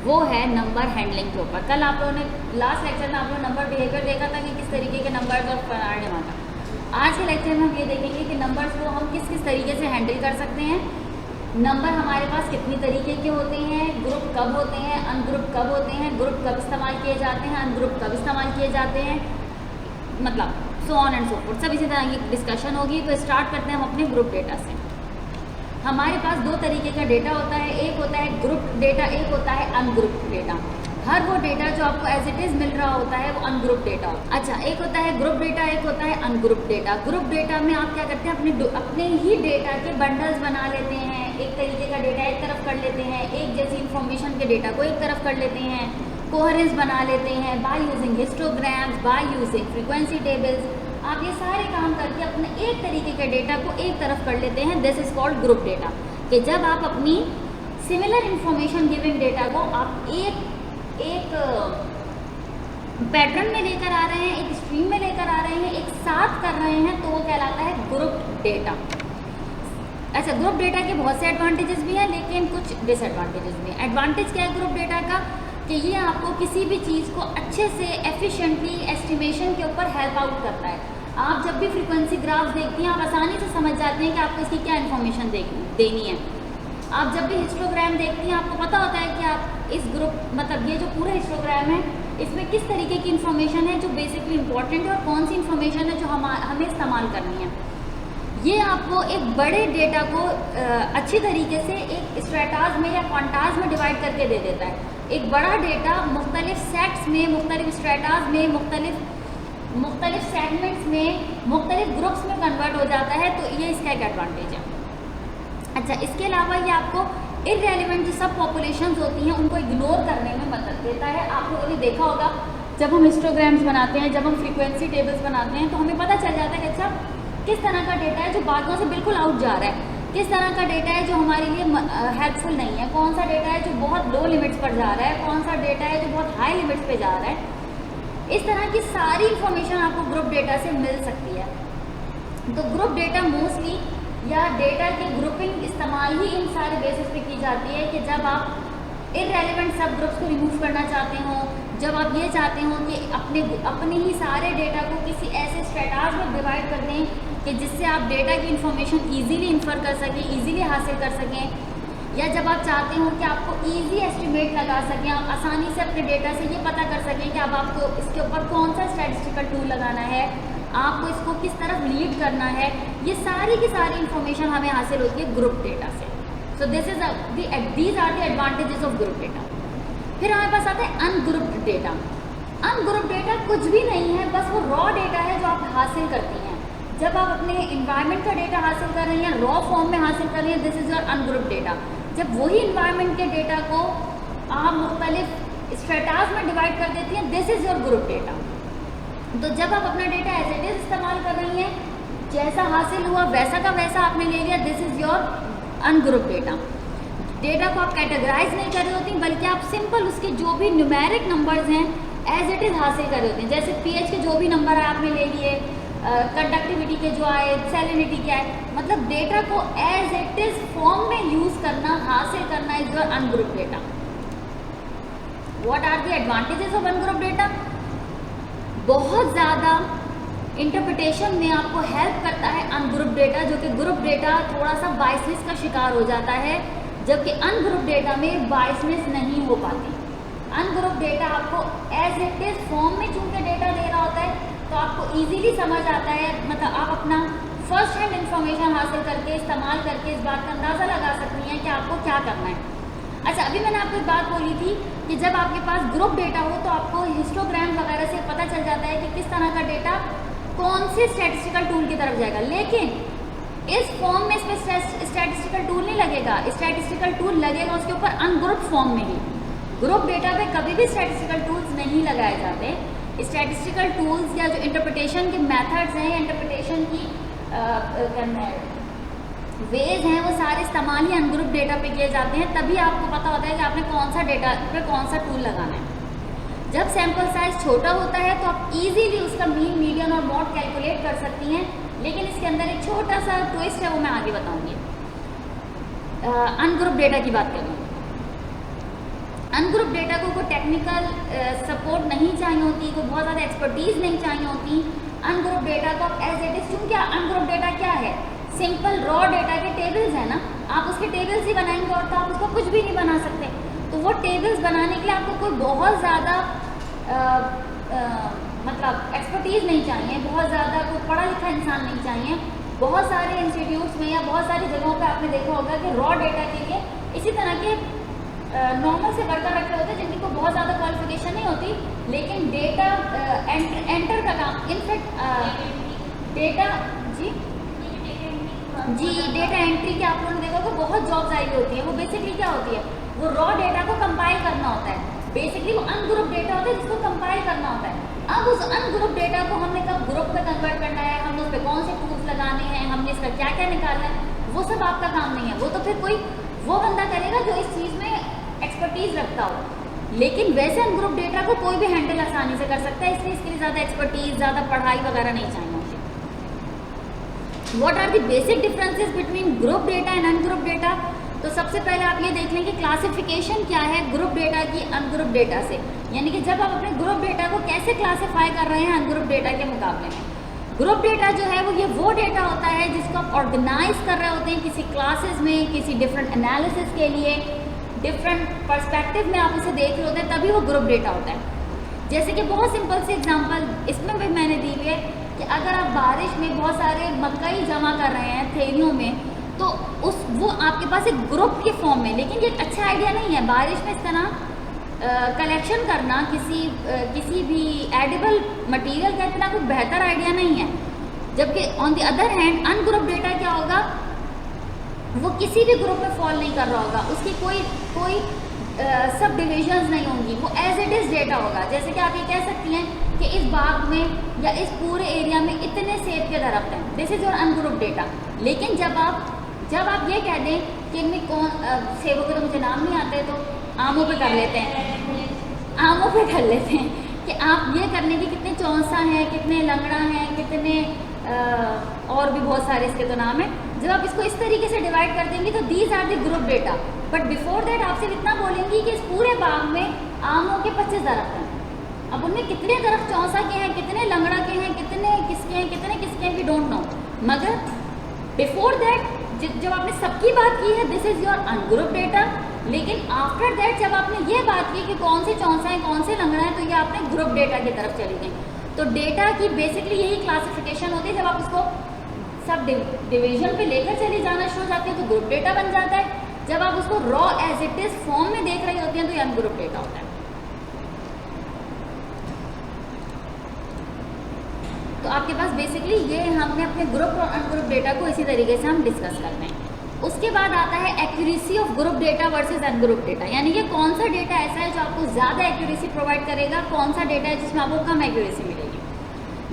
वो है number handling के ऊपर। कल आप लोगों ने लास्ट लेक्चर में आप लोगों ने नंबर बिहेवियर देखा था कि किस तरीके के नंबर्स और फलाने वाला। आज के लेक्चर में हम ये देखेंगे कि नंबर्स को हम किस किस तरीके से हैंडल कर सकते हैं, नंबर हमारे पास कितनी तरीके के होते हैं, ग्रुप कब होते हैं, अनग्रुप कब होते हैं, ग्रुप कब इस्तेमाल किए जाते हैं, अनग्रुप कब इस्तेमाल किए जाते हैं, मतलब so on and so fourth, सब इसी तरह की डिस्कशन होगी। तो स्टार्ट करते हैं हम अपने ग्रुप डेटा से। हमारे पास दो तरीके का डेटा होता है, एक होता है ग्रुप डेटा, एक होता है अनग्रुप डेटा। हर वो डेटा जो आपको एज इट इज़ मिल रहा होता है वो अनग्रुप डेटा होता है। अच्छा, एक होता है ग्रुप डेटा, एक होता है अनग्रुप डेटा। ग्रुप डेटा में आप क्या करते हैं, अपने ही डेटा के बंडल्स बना लेते हैं। एक तरीके का डेटा एक तरफ कर लेते हैं, एक जैसी इन्फॉर्मेशन के डेटा को एक तरफ कर लेते हैं, कोहेरेंस बना लेते हैं by using histograms, by using frequency tables. आप ये सारे काम करके अपने एक तरीके के डेटा को एक तरफ कर लेते हैं। This is called group data. कि जब आप अपनी सिमिलर इन्फॉर्मेशन गिविंग डेटा को आप एक पैटर्न में लेकर आ रहे हैं, एक स्ट्रीम में लेकर आ रहे हैं, एक साथ कर रहे हैं, तो वो कहलाता है ग्रुप डेटा। अच्छा, ग्रुप डेटा के बहुत से एडवांटेजेस भी हैं लेकिन कुछ डिसएडवांटेजेस भी हैं। एडवांटेज क्या है ग्रुप डेटा का, कि ये आपको किसी भी चीज़ को अच्छे से एफिशिएंटली एस्टिमेशन के ऊपर हेल्प आउट करता है। आप जब भी फ्रीक्वेंसी ग्राफ्स देखती हैं आप आसानी से समझ जाते हैं कि आपको इसकी क्या इन्फॉर्मेशन देनी है। आप जब भी हिस्टोग्राम देखती हैं आपको पता होता है कि आप इस ग्रुप, मतलब ये जो पूरा हिस्टोग्राम है इसमें किस तरीके की इन्फॉर्मेशन है जो बेसिकली इंपॉर्टेंट है और कौन सी इन्फॉर्मेशन है जो हमें इस्तेमाल करनी है। ये आपको एक बड़े डेटा को अच्छी तरीके से एक स्ट्रेटाज में या क्वांटाज में डिवाइड करके दे देता है। एक बड़ा डेटा मुख्तलिफ सेट्स में, मुख्तलिफ स्ट्रेटाज में, मुख्तलिफ सेगमेंट्स में, मुख्तलिफ ग्रुप्स में कन्वर्ट हो जाता है, तो ये इसका एक एडवांटेज है। अच्छा, इसके अलावा ये आपको इररेलेवेंट जो सब पॉपुलेशंस होती हैं उनको इग्नोर करने में मदद देता है। आप लोगों ने देखा होगा जब हम हिस्टोग्राम्स बनाते हैं, जब हम फ्रीक्वेंसी टेबल्स बनाते हैं, तो हमें पता चल जाता है कि अच्छा किस तरह का डेटा है जो बाकियों से बिल्कुल आउट जा रहा है, किस तरह का डेटा है जो हमारे लिए हेल्पफुल नहीं है, कौन सा डेटा है जो बहुत लो लिमिट्स पर जा रहा है, कौन सा डेटा है जो बहुत हाई लिमिट्स पे जा रहा है। इस तरह की सारी इन्फॉर्मेशन आपको ग्रुप डेटा से मिल सकती है। तो ग्रुप डेटा मोस्टली या डेटा की ग्रुपिंग इस्तेमाल ही इन सारे बेसिस पे की जाती है कि जब आप इररेलेवेंट सब ग्रुप्स को रिमूव करना चाहते हो, जब आप ये चाहते हो कि अपने ही सारे डेटा को किसी ऐसे स्ट्रेटाज में डिवाइड कर दें कि जिससे आप डेटा की इन्फॉर्मेशन ईजीली इन्फर कर सकें, ईजीली हासिल कर सकें, या जब आप चाहते हो कि आपको ईजी एस्टिमेट लगा सकें, आप आसानी से अपने डेटा से ये पता कर सकें कि अब आपको इसके ऊपर कौन सा स्टैटिस्टिकल टूल लगाना है, आपको इसको किस तरफ लीड करना है, ये सारी की सारी इन्फॉर्मेशन हमें हासिल होती है ग्रुप डेटा से। So these are the advantages of group data. फिर हमारे पास आता है अनग्रुप्ड डेटा। अनग्रुप्ड डेटा कुछ भी नहीं है, बस वो रॉ डेटा है जो आप हासिल करती हैं। जब आप अपने इन्वायरमेंट का डेटा हासिल कर रही हैं, रॉ फॉर्म में हासिल कर रही हैं, this is your ungrouped data. जब वही इन्वायरमेंट के डेटा को आप मुख्तलिफ स्ट्रेटाज में डिवाइड कर देती हैं, this is your group data. तो जब आप अपना डेटा एज इट इज इस्तेमाल कर रही हैं, जैसा हासिल हुआ वैसा का वैसा आपने ले लिया, this is your ungroup data. Data को आप कैटेगराइज नहीं कर रही होती, बल्कि आप सिंपल उसके जो भी न्यूमेरिक नंबर्स हैं एज इट इज हासिल कर रही होती हैं। जैसे पीएच के जो भी नंबर है आपने ले लिए, कंडक्टिविटी के जो आए, सैलिनिटी क्या है, मतलब डेटा को एज इट इज फॉर्म में यूज करना, हासिल करना is your ungroup data. What are the advantages of ungroup data? बहुत ज़्यादा इंटरप्रिटेशन में आपको हेल्प करता है अनग्रुप डेटा, जो कि ग्रुप डेटा थोड़ा सा बायसनेस का शिकार हो जाता है, जबकि अनग्रुप डेटा में बायसनेस नहीं हो पाती। अनग्रुप डेटा आपको एज इट इज फॉर्म में चूंकि डेटा दे रहा होता है, तो आपको इजीली समझ आता है, मतलब आप अपना फर्स्ट हैंड इन्फॉर्मेशन हासिल करके, इस्तेमाल करके इस बात का अंदाज़ा लगा सकती हैं कि आपको क्या करना है। अच्छा, अभी मैंने आपको एक बात बोली थी कि जब आपके पास ग्रुप डेटा हो तो आपको हिस्टोग्राम वगैरह से पता चल जाता है कि किस तरह का डेटा कौन से स्टैटिस्टिकल टूल की तरफ जाएगा। लेकिन इस फॉर्म में इसमें स्टैटिस्टिकल टूल नहीं लगेगा, स्टैटिस्टिकल टूल लगेगा उसके ऊपर अनग्रुप फॉर्म में ही। ग्रुप डेटा पे कभी भी स्टैटिस्टिकल टूल्स नहीं लगाए जाते। स्टैटिस्टिकल टूल्स या जो इंटरप्रिटेशन के मेथड्स हैं, इंटरप्रिटेशन की वेज हैं, वो सारे इस्तेमाल ही अनग्रुप डेटा पे किए जाते हैं। तभी आपको पता होता है कि आपने कौन सा डेटा पे कौन सा टूल लगाना है। जब सैंपल साइज छोटा होता है तो आप इजीली उसका मीन, मीडियन और मॉड कैलकुलेट कर सकती हैं, लेकिन इसके अंदर एक छोटा सा ट्विस्ट है, वो मैं आगे बताऊंगी। अनग्रुप डेटा की बात करूँ, अनग्रुप डेटा को कोई टेक्निकल सपोर्ट नहीं चाहिए होती, को बहुत ज़्यादा एक्सपर्टीज़ नहीं चाहिए होती। अनग्रुप डेटा को एज इट इज़, क्योंकि अनग्रुप डेटा क्या है, सिंपल रॉ डेटा के टेबल्स है ना, आप उसके टेबल्स ही बनाएंगे और तो आप उसको कुछ भी नहीं बना सकते। तो वो टेबल्स बनाने के लिए आपको कोई बहुत ज़्यादा मतलब एक्सपर्टीज़ नहीं चाहिए, बहुत ज़्यादा कोई पढ़ा लिखा इंसान नहीं चाहिए। बहुत सारे इंस्टीट्यूट्स में या बहुत सारी जगहों पे आपने देखा होगा कि रॉ डेटा के लिए इसी तरह के नॉर्मल से वर्कर रखे होते हैं जिनकी को बहुत ज़्यादा क्वालिफिकेशन नहीं होती, लेकिन डेटा एंटर का काम, इनफैक्ट डेटा जी डेटा एंट्री के आप लोगों ने देखा कि बहुत जॉब्स आई होती है। वो बेसिकली क्या होती है, वो रॉ डेटा को कंपाइल करना होता है। बेसिकली वो अनग्रुप डेटा होता है जिसको कंपाइल करना होता है। अब उस अनग्रुप डेटा को हमने कब ग्रुप में कन्वर्ट करना है, हमने उस पर कौन से टूल्स लगाने हैं, हमने इसका क्या क्या निकालना है, वो सब आपका काम नहीं है। वो तो फिर कोई वो बंदा करेगा जो इस चीज़ में एक्सपर्टीज़ रखता हो। लेकिन वैसे अनग्रुप डेटा को कोई भी हैंडल आसानी से कर सकता है, इसलिए इसके लिए ज़्यादा एक्सपर्टीज़, ज़्यादा पढ़ाई वगैरह नहीं चाहिए होती। What are the basic differences between group data and ungroup data? तो सबसे पहले आप ये देख लें कि क्लासिफिकेशन क्या है ग्रुप डेटा की अनग्रुप डेटा से, यानी कि जब आप अपने ग्रुप डेटा को कैसे क्लासिफाई कर रहे हैं अनग्रुप डेटा के मुकाबले में। ग्रुप डेटा जो है वो डेटा होता है जिसको आप ऑर्गेनाइज कर रहे होते हैं किसी क्लासेस में, किसी डिफरेंट एनालिसिस के लिए, डिफरेंट पर्सपेक्टिव में आप उसे देख रहे होते हैं, तभी वो ग्रुप डेटा होता है। जैसे कि बहुत सिंपल से एग्जांपल इसमें भी मैंने दी हुई है कि अगर आप बारिश में बहुत सारे मकई जमा कर रहे हैं थैलियों में, तो वो आपके पास एक ग्रुप के फॉर्म में, लेकिन ये एक अच्छा आइडिया नहीं है बारिश में इस तरह कलेक्शन करना किसी भी एडिबल मटेरियल का इतना कोई बेहतर आइडिया नहीं है। जबकि on the other hand ungroup data क्या होगा, वो किसी भी ग्रुप में फॉल नहीं कर रहा होगा, उसकी कोई सब डिविजन्स नहीं होंगी, वो एज इट इज़ डेटा होगा। जैसे कि आप ये कह सकती हैं कि इस बाग में या इस पूरे एरिया में इतने सेब के दरख्त हैं, this is your ungroup data. लेकिन जब आप ये कह दें कि इनमें कौन सेबों के तो मुझे नाम नहीं आते, तो आमों पे कर लेते हैं, आमों पे कर लेते हैं कि आप ये करने की कितने चौंसा हैं, कितने लंगड़ा हैं, कितने और भी बहुत सारे इसके तो नाम हैं। जब आप इसको इस तरीके से डिवाइड कर देंगी तो these are the group data. But before that आपसे इतना बोलेंगी कि इस पूरे बाग में आमों के 25 दरख्त हैं। अब उनमें कितने दरख्त चौंसा के हैं, कितने लंगड़ा के हैं, कितने किसके हैं, कितने किसके हैं, वी डोंट नो। मगर बिफोर दैट जब आपने सबकी बात की है, this is your ungroup data. लेकिन आफ्टर दैट जब आपने ये बात की कि कौन से चौंसा है, कौन से लंगड़ा है, तो ये आपने ग्रुप डेटा की तरफ चली गई। तो डेटा की बेसिकली यही क्लासिफिकेशन होती है। जब आप उसको सब डिवीजन पे लेकर चली जाना शुरू हो जाती है तो ग्रुप डेटा बन जाता है। जब आप उसको raw as it is form में देख रही होती हैं तो ये अनग्रुप डेटा होता है। तो आपके पास बेसिकली ये हमने अपने ग्रुप और अनग्रुप डेटा को इसी तरीके से हम डिस्कस करते हैं। उसके बाद आता है accuracy of group data versus ungroup data, यानी कि कौन सा डेटा ऐसा है जो आपको ज़्यादा एक्यूरेसी प्रोवाइड करेगा, कौन सा डेटा है जिसमें आपको कम एक्यूरेसी मिलेगी।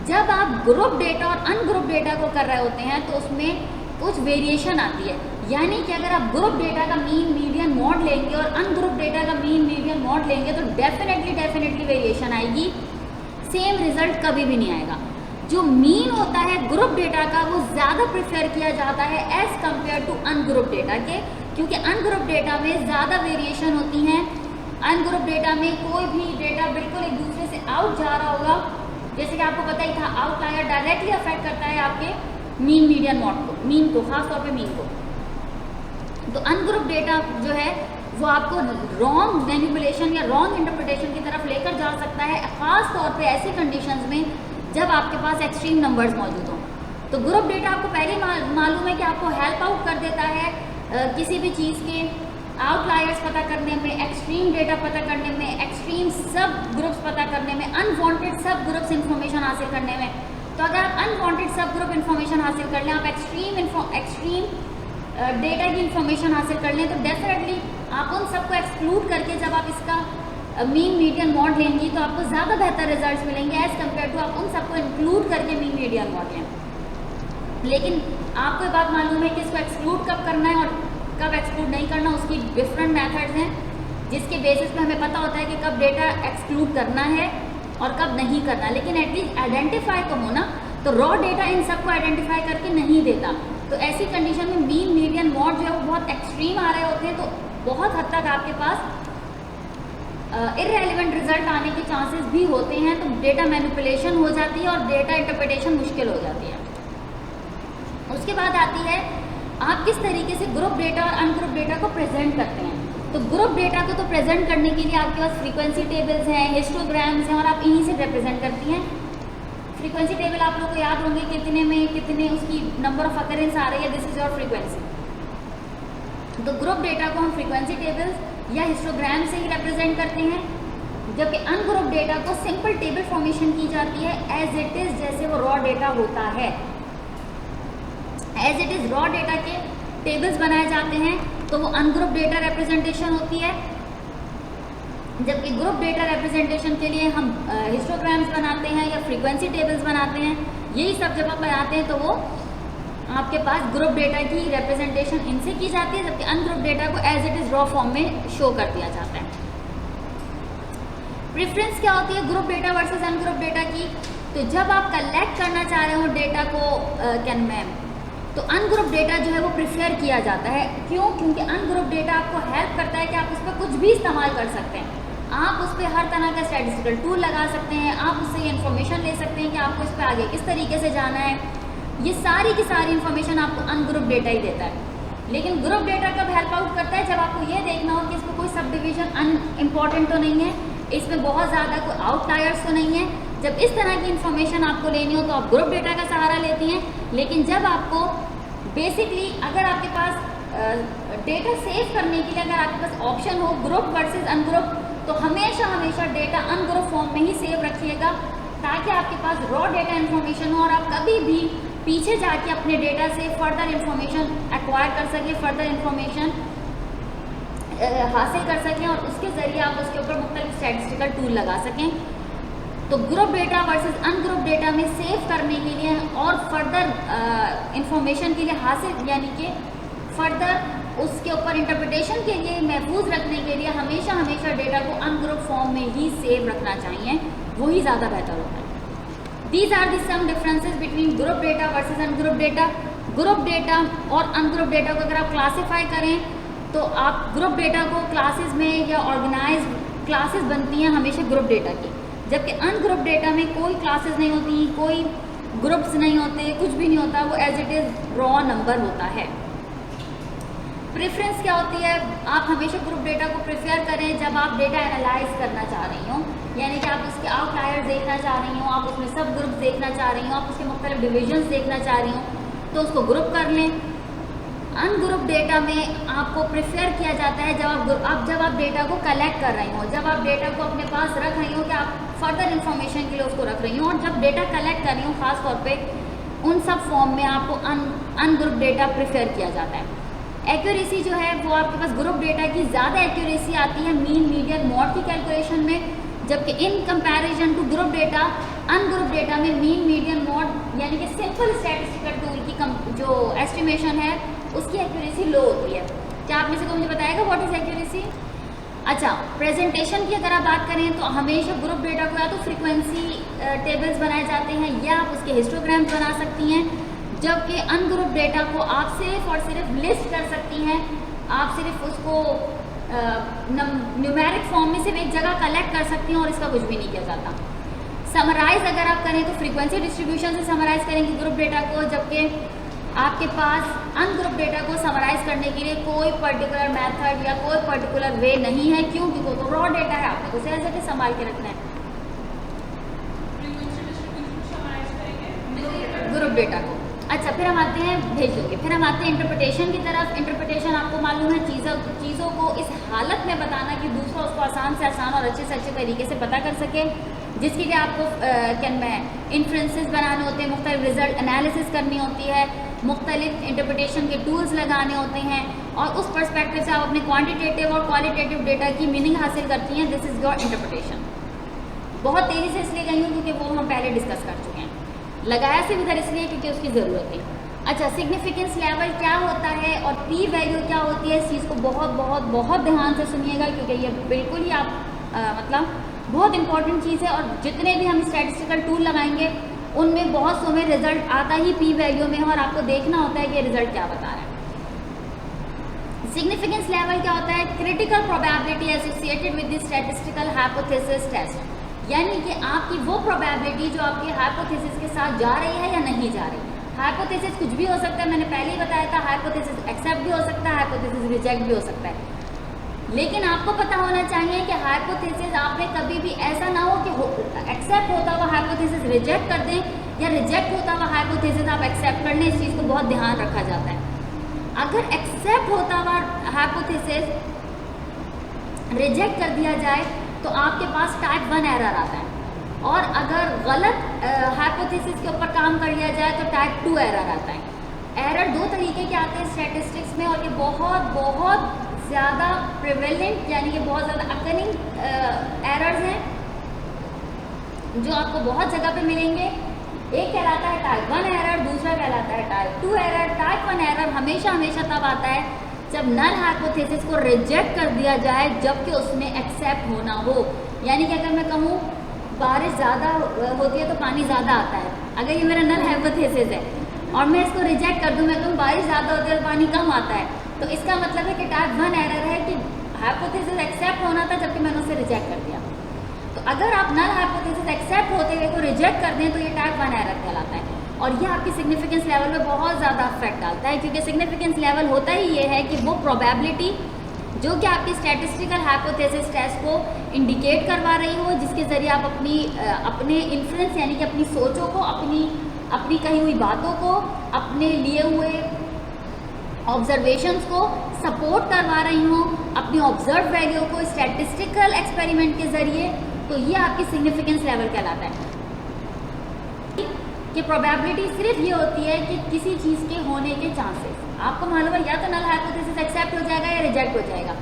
जब आप ग्रुप डेटा और अनग्रुप डेटा को कर रहे होते हैं तो उसमें कुछ वेरिएशन आती है, यानी कि अगर आप ग्रुप डेटा का मीन मीडियन मॉड लेंगे और अनग्रुप डेटा का मीन मीडियन मॉड लेंगे तो डेफिनेटली वेरिएशन आएगी, सेम रिजल्ट कभी भी नहीं आएगा। जो मीन होता है ग्रुप डेटा का वो ज़्यादा प्रेफर किया जाता है as compare to ungroup data के, क्योंकि अनग्रुप डेटा में ज़्यादा वेरिएशन होती हैं। अनग्रुप डेटा में कोई भी डेटा बिल्कुल एक दूसरे से आउट जा रहा होगा, जैसे कि आपको पता ही था आउटलायर डायरेक्टली अफेक्ट करता है आपके मीन मीडियन मॉड को, मीन को, खासतौर पे मीन को। तो अनग्रुप डेटा जो है वो आपको रॉन्ग मैनिपुलेशन या रॉन्ग इंटरप्रिटेशन की तरफ लेकर जा सकता है, ख़ास तौर पे ऐसी कंडीशंस में जब आपके पास एक्सट्रीम नंबर्स मौजूद हों। तो ग्रुप डेटा आपको पहले मालूम है कि आपको हेल्प आउट कर देता है किसी भी चीज़ के आउटलायर्स पता करने में, एक्सट्रीम डेटा पता करने में, एक्सट्रीम सब ग्रुप्स पता करने में, अनवांटेड सब ग्रुप्स इंफॉर्मेशन हासिल करने में। तो अगर आप अनवांटेड सब ग्रुप इंफॉर्मेशन हासिल कर लें, आप एक्सट्रीम डेटा की इंफॉर्मेशन हासिल कर लें, तो डेफिनेटली आप उन सबको एक्सक्लूड करके जब आप इसका मीन मीडियन मॉड लेंगी तो आपको ज़्यादा बेहतर रिजल्ट्स मिलेंगे एज़ कम्पेयर टू आप उन सबको इंक्लूड करके मीन मीडियन मॉड लें। लेकिन आपको ये बात मालूम है कि इसको एक्सक्लूड कब करना है और कब एक्सक्लूड नहीं करना, उसकी डिफरेंट मेथड्स हैं जिसके बेसिस पे हमें पता होता है कि कब डेटा एक्सक्लूड करना है और कब नहीं करना। लेकिन एटलीस्ट आइडेंटिफाई तो हो ना, तो रॉ डेटा इन सबको आइडेंटिफाई करके नहीं देता। तो ऐसी कंडीशन में मीन मीडियन मॉड जो है वो बहुत एक्सट्रीम आ रहे होते हैं, तो बहुत हद तक आपके पास इररेलेवेंट रिजल्ट आने के चांसेस भी होते हैं, तो डेटा मैनिपुलेशन हो जाती है और डेटा इंटरप्रिटेशन मुश्किल हो जाती है। उसके बाद आती है आप किस तरीके से ग्रुप डेटा और अनग्रुप डेटा को प्रेजेंट करते हैं। तो ग्रुप डेटा को तो प्रेजेंट करने के लिए आपके पास फ्रीक्वेंसी टेबल्स हैं, हिस्टोग्राम्स हैं और आप इन्हीं से रिप्रेजेंट करती हैं। फ्रीक्वेंसी टेबल आप लोग को याद होंगे कितने में कितने उसकी नंबर ऑफ अकरेंस आ रही है, दिस इज योर फ्रीक्वेंसी। तो ग्रुप डेटा को हम फ्रीक्वेंसी टेबल्स या हिस्टोग्राम से ही रिप्रेजेंट करते हैं, जबकि अनग्रुप डेटा को सिंपल टेबल फॉर्मेशन की जाती है एज इट इज, जैसे वो रॉ डेटा होता है। As it is raw data के टेबल्स बनाए जाते हैं, तो वो अनग्रुप डेटा रिप्रेजेंटेशन होती है, जबकि ग्रुप डेटा रिप्रेजेंटेशन के लिए हम हिस्टोग्राम्स बनाते हैं या फ्रीक्वेंसी टेबल्स बनाते हैं। यही सब जब आप बनाते हैं तो वो आपके पास ग्रुप डेटा की रिप्रेजेंटेशन इनसे की जाती है, जबकि अनग्रुप डेटा को as it is raw form में शो कर दिया जाता है। प्रेफरेंस क्या होती है group data versus ungroup data की? तो जब आप कलेक्ट करना चाह रहे हो डेटा को तो अनग्रुप डेटा जो है वो प्रेफर किया जाता है। क्यों? क्योंकि अनग्रुप डेटा आपको हेल्प करता है कि आप उस पर कुछ भी इस्तेमाल कर सकते हैं। आप उस पर हर तरह का स्टैटिस्टिकल टूल लगा सकते हैं, आप उससे ये इन्फॉर्मेशन ले सकते हैं कि आपको इस पर आगे किस तरीके से जाना है। ये सारी की सारी इन्फॉर्मेशन आपको अनग्रुप डेटा ही देता है। लेकिन ग्रुप डेटा कब हेल्प आउट करता है? जब आपको ये देखना हो कि इसमें कोई सब डिवीजन अनइम्पॉर्टेंट तो नहीं है, इसमें बहुत ज़्यादा कोई आउटलायर्स तो नहीं है। जब इस तरह की इन्फॉर्मेशन आपको लेनी हो तो आप ग्रुप डेटा का सहारा लेती हैं। लेकिन जब आपको बेसिकली अगर आपके पास डेटा सेव करने के लिए अगर आपके पास ऑप्शन हो ग्रुप वर्सेस अनग्रुप, तो हमेशा डेटा अनग्रुप फॉर्म में ही सेव रखिएगा, ताकि आपके पास रॉ डेटा इन्फॉर्मेशन हो और आप कभी भी पीछे जाके अपने डेटा से फर्दर इन्फॉर्मेशन एक्वायर कर सकें, फर्दर इन्फॉर्मेशन हासिल कर सकें और उसके ज़रिए आप उसके ऊपर मुख्तलिफ स्टैटिस्टिकल टूल लगा सकें। तो group data versus ungroup data में सेव करने के लिए और फर्दर इंफॉर्मेशन के लिए हासिल यानी कि फर्दर उसके ऊपर इंटरप्रिटेशन के लिए महफूज रखने के लिए हमेशा डेटा को अनग्रुप फॉर्म में ही सेव रखना चाहिए, वही ज़्यादा बेहतर होता है। These are the some differences between group data versus ungroup data. Group data और अनग्रुप डेटा को अगर आप क्लासीफाई करें तो आप ग्रुप डेटा को क्लासेस में या ऑर्गेनाइज क्लासेस बनती हैं हमेशा ग्रुप डेटा की, जबकि अनग्रुप डेटा में कोई क्लासेस नहीं होती, कोई ग्रुप्स नहीं होते, कुछ भी नहीं होता, वो as it is raw number होता है। प्रेफरेंस क्या होती है? आप हमेशा ग्रुप डेटा को प्रेफर करें जब आप डेटा एनालाइज करना चाह रही हो, यानी कि आप उसके आउटलायर्स देखना चाह रही हो, आप उसमें सब ग्रुप्स देखना चाह रही हो, आप उसके मुख्तलिफ डिविजन्स देखना चाह रही हो, तो उसको ग्रुप कर लें। अनग्रुप डेटा में आपको प्रेफर किया जाता है जब आप डेटा को कलेक्ट कर रही हो, जब आप डेटा को अपने पास रख रही हो कि आप फर्दर इन्फॉर्मेशन के लिए उसको रख रही हो, और जब डेटा कलेक्ट कर रही हो ख़ास तौर पे उन सब फॉर्म में आपको अनग्रुप डेटा प्रेफर किया जाता है। एक्यूरेसी जो है वो आपके पास ग्रुप डेटा की ज़्यादा एक्यूरेसी आती है मीन मीडियन मॉड की कैलकुलेशन में, जबकि in comparison to group data ungroup data में मीन मीडियन मॉड यानी कि सिंपल स्टैटिस्टिकल टूल की जो एस्टिमेशन है उसकी एक्यूरेसी लो होती है। क्या आप में से कोई मुझे बताएगा व्हाट इज़ एक्यूरेसी? अच्छा, प्रेजेंटेशन की अगर आप बात करें तो हमेशा ग्रुप डेटा को या तो फ्रीक्वेंसी टेबल्स बनाए जाते हैं या आप उसके हिस्टोग्राम्स बना सकती हैं, जबकि अनग्रुप डेटा को आप सिर्फ और सिर्फ लिस्ट कर सकती हैं, आप सिर्फ उसको न्यूमेरिक फॉर्म में सिर्फ एक जगह कलेक्ट कर सकती हैं और इसका कुछ भी नहीं किया जाता। समराइज अगर आप करें तो फ्रीक्वेंसी डिस्ट्रीब्यूशन से समराइज करेंगे ग्रुप डेटा को, जबकि आपके पास अनग्रुप डेटा को समराइज करने के लिए कोई पर्टिकुलर मेथड या कोई पर्टिकुलर वे नहीं है। क्यों? क्योंकि वो तो रॉ डेटा है, आपको उसे ऐसे संभाल के रखना है ग्रुप डेटा को। अच्छा, फिर हम आते हैं भेज दोगे, फिर हम आते हैं इंटरप्रिटेशन की तरफ। इंटरप्रिटेशन आपको मालूम है चीज़ों को इस हालत में बताना कि दूसरा उसको आसान से आसान और अच्छे से अच्छे तरीके से पता कर सके, जिसके लिए आपको इन्फ्रेंसेस बनाने होते हैं, मुख्तलिफ रिजल्ट एनालिसिस करनी होती है, मुख्तलिफ इंटरप्रिटेशन के टूल्स लगाने होते हैं, और उस पर्सपेक्टिव से आप अपने क्वान्टिटेटिव और क्वालिटेटिव डेटा की मीनिंग हासिल करती हैं। This is your interpretation. बहुत तेज़ी से इसलिए गई हूँ क्योंकि वो हम पहले डिस्कस कर चुके हैं, लगाया सिर्फ इधर इसलिए क्योंकि उसकी ज़रूरत थी। अच्छा, सिग्निफिकेंस लेवल क्या होता है और पी वैल्यू क्या होती है, इस चीज़ को बहुत बहुत बहुत ध्यान से सुनिएगा, क्योंकि ये बिल्कुल ही आप मतलब बहुत इंपॉर्टेंट चीज़ है। और जितने भी हम स्टैटिस्टिकल टूल लगाएंगे उनमें बहुत सौ में रिजल्ट आता ही पी वैल्यू में है, और आपको देखना होता है कि रिजल्ट क्या बता रहा है। सिग्निफिकेंस लेवल क्या होता है? Critical probability associated with the statistical hypothesis test, यानी कि आपकी वो प्रोबेबिलिटी जो आपके हाइपोथेसिस के साथ जा रही है या नहीं जा रही। हाइपोथेसिस कुछ भी हो सकता है, मैंने पहले ही बताया था, हाइपोथेसिस एक्सेप्ट भी हो सकता है, हाइपोथेसिस रिजेक्ट भी हो सकता है। लेकिन आपको पता होना चाहिए कि हाइपोथेसिस आपने कभी भी ऐसा ना हो कि एक्सेप्ट होता हुआ हाइपोथेसिस रिजेक्ट कर दें या रिजेक्ट होता हुआ हाइपोथेसिस आप एक्सेप्ट कर लें। इस चीज़ को बहुत ध्यान रखा जाता है। अगर एक्सेप्ट होता हुआ हाइपोथेसिस रिजेक्ट कर दिया जाए तो आपके पास टाइप 1 एरर आता है, और अगर गलत हाइपोथेसिस के ऊपर काम कर लिया जाए तो टाइप 2 एरर आता है। एरर दो तरीके के आते हैं स्टैटिस्टिक्स में, और ये बहुत बहुत ज़्यादा प्रिवेलेंट यानी कि बहुत ज़्यादा अकनिंग एरर्स हैं जो आपको बहुत जगह पे मिलेंगे। एक कहलाता है टाइप 1 एरर, दूसरा कहलाता है टाइप 2 एरर। टाइप 1 एरर हमेशा तब आता है जब नल हाइपोथेसिस को रिजेक्ट कर दिया जाए जबकि उसमें एक्सेप्ट होना हो। यानी कि अगर मैं कहूँ बारिश ज़्यादा होती है तो पानी ज़्यादा आता है, अगर ये मेरा नल हाइपोथेसिस है और मैं इसको रिजेक्ट कर दूँ, मैं कहूँ बारिश ज़्यादा होती है और पानी कम आता है, तो इसका मतलब है कि टाइप 1 एरर है कि हाइपोथेसिस एक्सेप्ट होना था जबकि मैंने उसे रिजेक्ट कर दिया। तो अगर आप नल हाइपोथेसिस एक्सेप्ट होते हुए को रिजेक्ट कर दें तो ये टाइप 1 एरर कहलाता है, और ये आपकी सिग्निफिकेंस लेवल पे बहुत ज़्यादा अफेक्ट डालता है, क्योंकि सिग्निफिकेंस लेवल होता ही ये है कि वो प्रोबेबिलिटी जो कि आपकी स्टैटिस्टिकल हाइपोथेसिस टेस्ट को इंडिकेट करवा रही हो, जिसके ज़रिए आप अपने इन्फ्लुएंस यानी कि अपनी सोचों को, अपनी कही हुई बातों को, अपने लिए हुए ऑब्जर्वेशंस को सपोर्ट करवा रही हूँ अपनी ऑब्जर्व वैल्यू को स्टैटिस्टिकल एक्सपेरिमेंट के ज़रिए, तो ये आपकी सिग्निफिकेंस लेवल कहलाता है। कि प्रोबेबिलिटी सिर्फ ये होती है कि किसी चीज़ के होने के चांसेस, आपको मालूम है या तो नल हाइपोथेसिस एक्सेप्ट हो जाएगा या रिजेक्ट हो जाएगा।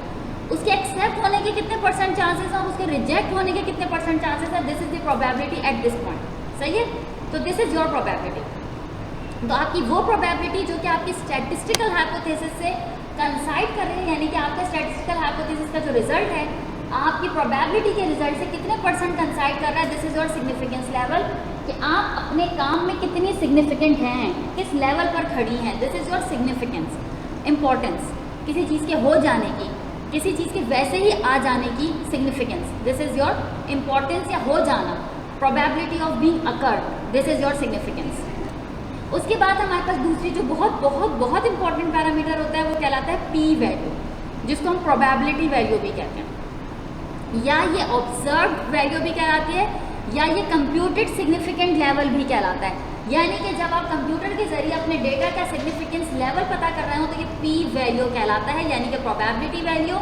उसके एक्सेप्ट होने के कितने % चांसेस हैं, उसके रिजेक्ट होने के कितने % चांसेस हैं, this is the probability at this point. सही है, तो दिस इज योर प्रोबेबिलिटी। तो आपकी वो प्रोबेबिलिटी जो कि आपकी स्टैटिस्टिकल हाइपोथेसिस से कंसाइड कर रही है, यानी कि आपका स्टैटिस्टिकल हाइपोथेसिस का जो रिजल्ट है आपकी प्रोबेबिलिटी के रिजल्ट से कितने % कंसाइड कर रहा है, this is your significance level, कि आप अपने काम में कितनी सिग्निफिकेंट हैं, किस लेवल पर खड़ी हैं, this is your significance, importance, किसी चीज़ के हो जाने की, किसी चीज़ के वैसे ही आ जाने की significance, this is your importance, या हो जाना, probability of being occurred, this is your significance. उसके बाद हमारे पास दूसरी जो बहुत बहुत बहुत इंपॉर्टेंट पैरामीटर होता है वो कहलाता है पी वैल्यू, जिसको हम प्रोबेबिलिटी वैल्यू भी कहते हैं, या ये ऑब्जर्व वैल्यू भी कहलाती है, या ये कंप्यूटेड सिग्निफिकेंट लेवल भी कहलाता है। यानी कि जब आप कंप्यूटर के जरिए अपने डेटा का सिग्निफिकेंस लेवल पता कर रहे हो तो ये पी वैल्यू कहलाता है, यानी कि प्रोबेबिलिटी वैल्यू,